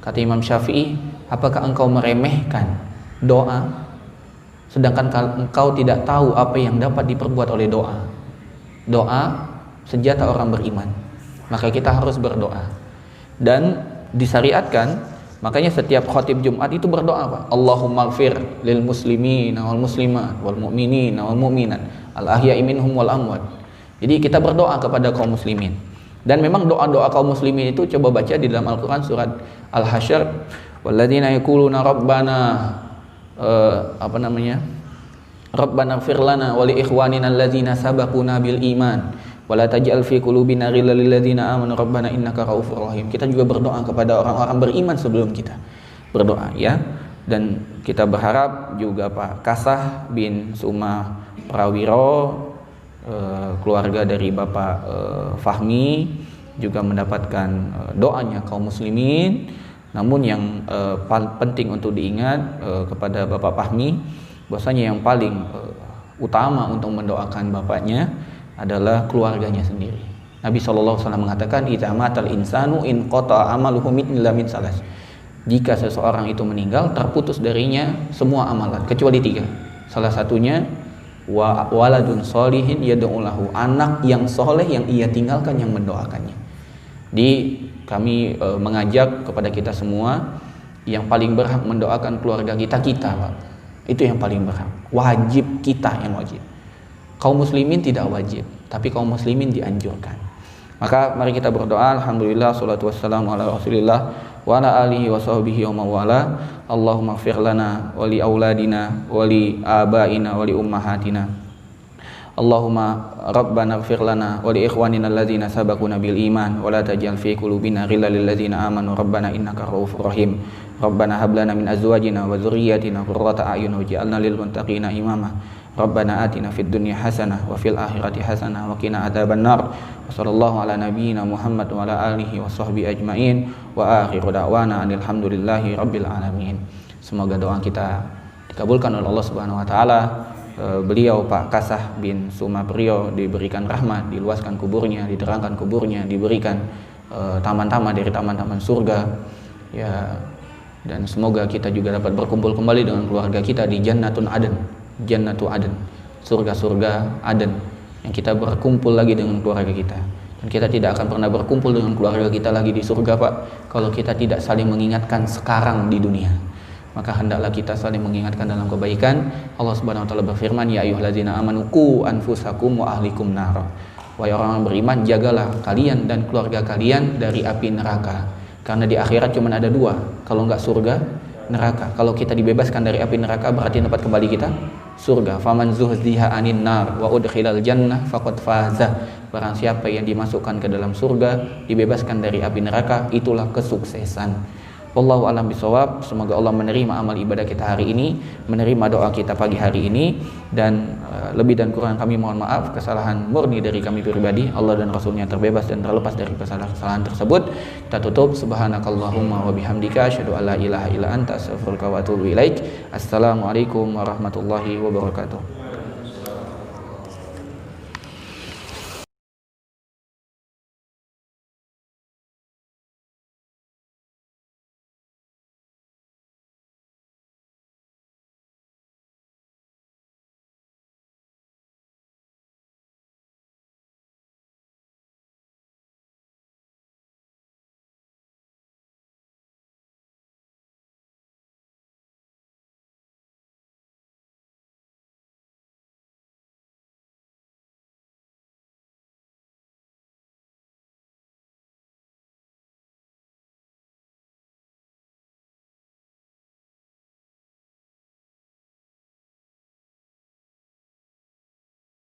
Kata Imam Syafi'i, apakah engkau meremehkan doa sedangkan engkau tidak tahu apa yang dapat diperbuat oleh doa? Doa senjata orang beriman. Maka kita harus berdoa. Dan disyariatkan, makanya setiap khatib Jumat itu berdoa, Pak. Allahumma ighfir lil muslimin wal muslimat wal mu'minin wal mu'minat al ahya'i minhum wal amwat. Jadi kita berdoa kepada kaum muslimin. Dan memang doa-doa kaum muslimin itu coba baca di dalam Al-Qur'an surat Al-Hasyr, walladzina yaquluna rabbana Rabbana ighfir lana wa li ikhwanina alladzina sabaquna bil iman wala taj'al fi qulubina ghillan lil ladzina amanu rabbana innaka raufur rahim. Kita juga berdoa kepada orang-orang beriman sebelum kita berdoa ya. Dan kita berharap juga Pak Kasah bin Suma Prawiro, keluarga dari Bapak Fahmi juga mendapatkan doanya kaum muslimin. Namun yang penting untuk diingat kepada Bapak Fahmi, bahwasanya yang paling utama untuk mendoakan bapaknya adalah keluarganya sendiri. Nabi SAW mengatakan, idza matal insanu in qata amaluhu illa min salas. Jika seseorang itu meninggal, terputus darinya semua amalan kecuali 3. Salah satunya waladun sholihin yad'u lahu, anak yang soleh yang ia tinggalkan yang mendoakannya. Kami mengajak kepada kita semua, yang paling berhak mendoakan keluarga kita Pak. Itu yang paling berhak. Wajib kita yang wajib. Kaum muslimin tidak wajib, tapi kaum muslimin dianjurkan. Maka mari kita berdoa. Alhamdulillah, salatu wassalamu ala Rasulillah wa ala alihi wa sahbihi wa mawala. Allahumma ighfir lana wa li auladina wa li abaina wa li ummahatina. Allahumma rabbana ighfir lana wa li ikhwanina alladzina sabaquna bil iman wa la taj'al fi qulubina ghillan lil ladzina amanu rabbana innaka raufur rahim. Rabbana hab lana min azwajina wa dzurriyyatina qurrata a'yun waj'alna lil muttaqina imama. Rabbana atina fid dunya hasanah wa fil akhirati hasanah wa qina adzaban nar. Wa sallallahu ala nabiyyina Muhammad wa ala alihi wa sahbihi ajmain wa akhiru da'wana alhamdulillahi rabbil alamin. Semoga doa kita dikabulkan oleh Allah Subhanahu wa taala. Beliau Pak Kasah bin Suma Prio diberikan rahmat, diluaskan kuburnya, diterangkan kuburnya, diberikan taman-taman dari taman-taman surga ya. Dan semoga kita juga dapat berkumpul kembali dengan keluarga kita di Jannatun Aden, Jannatu Aden, surga-surga Aden, yang kita berkumpul lagi dengan keluarga kita. Dan kita tidak akan pernah berkumpul dengan keluarga kita lagi di surga, Pak, kalau kita tidak saling mengingatkan sekarang di dunia. Maka hendaklah kita saling mengingatkan dalam kebaikan. Allah Subhanahu wa taala berfirman, ya ayyuhalladzina amanu qu anfusakum wa ahlikum nar. Wahai orang beriman, jagalah kalian dan keluarga kalian dari api neraka. Karena di akhirat cuma ada 2, kalau enggak surga, neraka. Kalau kita dibebaskan dari api neraka, berarti tempat kembali kita surga. Faman zuhziha anin nar wa udkhilal jannah faqad faza. Barang siapa yang dimasukkan ke dalam surga, dibebaskan dari api neraka, itulah kesuksesan. Wallahu a'lam bishawab. Semoga Allah menerima amal ibadah kita hari ini, menerima doa kita pagi hari ini, dan lebih dan kurang kami mohon maaf. Kesalahan murni dari kami pribadi. Allah dan Rasulnya terbebas dan terlepas dari kesalahan tersebut. Kita tutup. Subhanakallahumma wa bihamdika asyhadu an la ilaha illa anta astaghfiruka wa atubu ilaik. Assalamualaikum warahmatullahi wabarakatuh.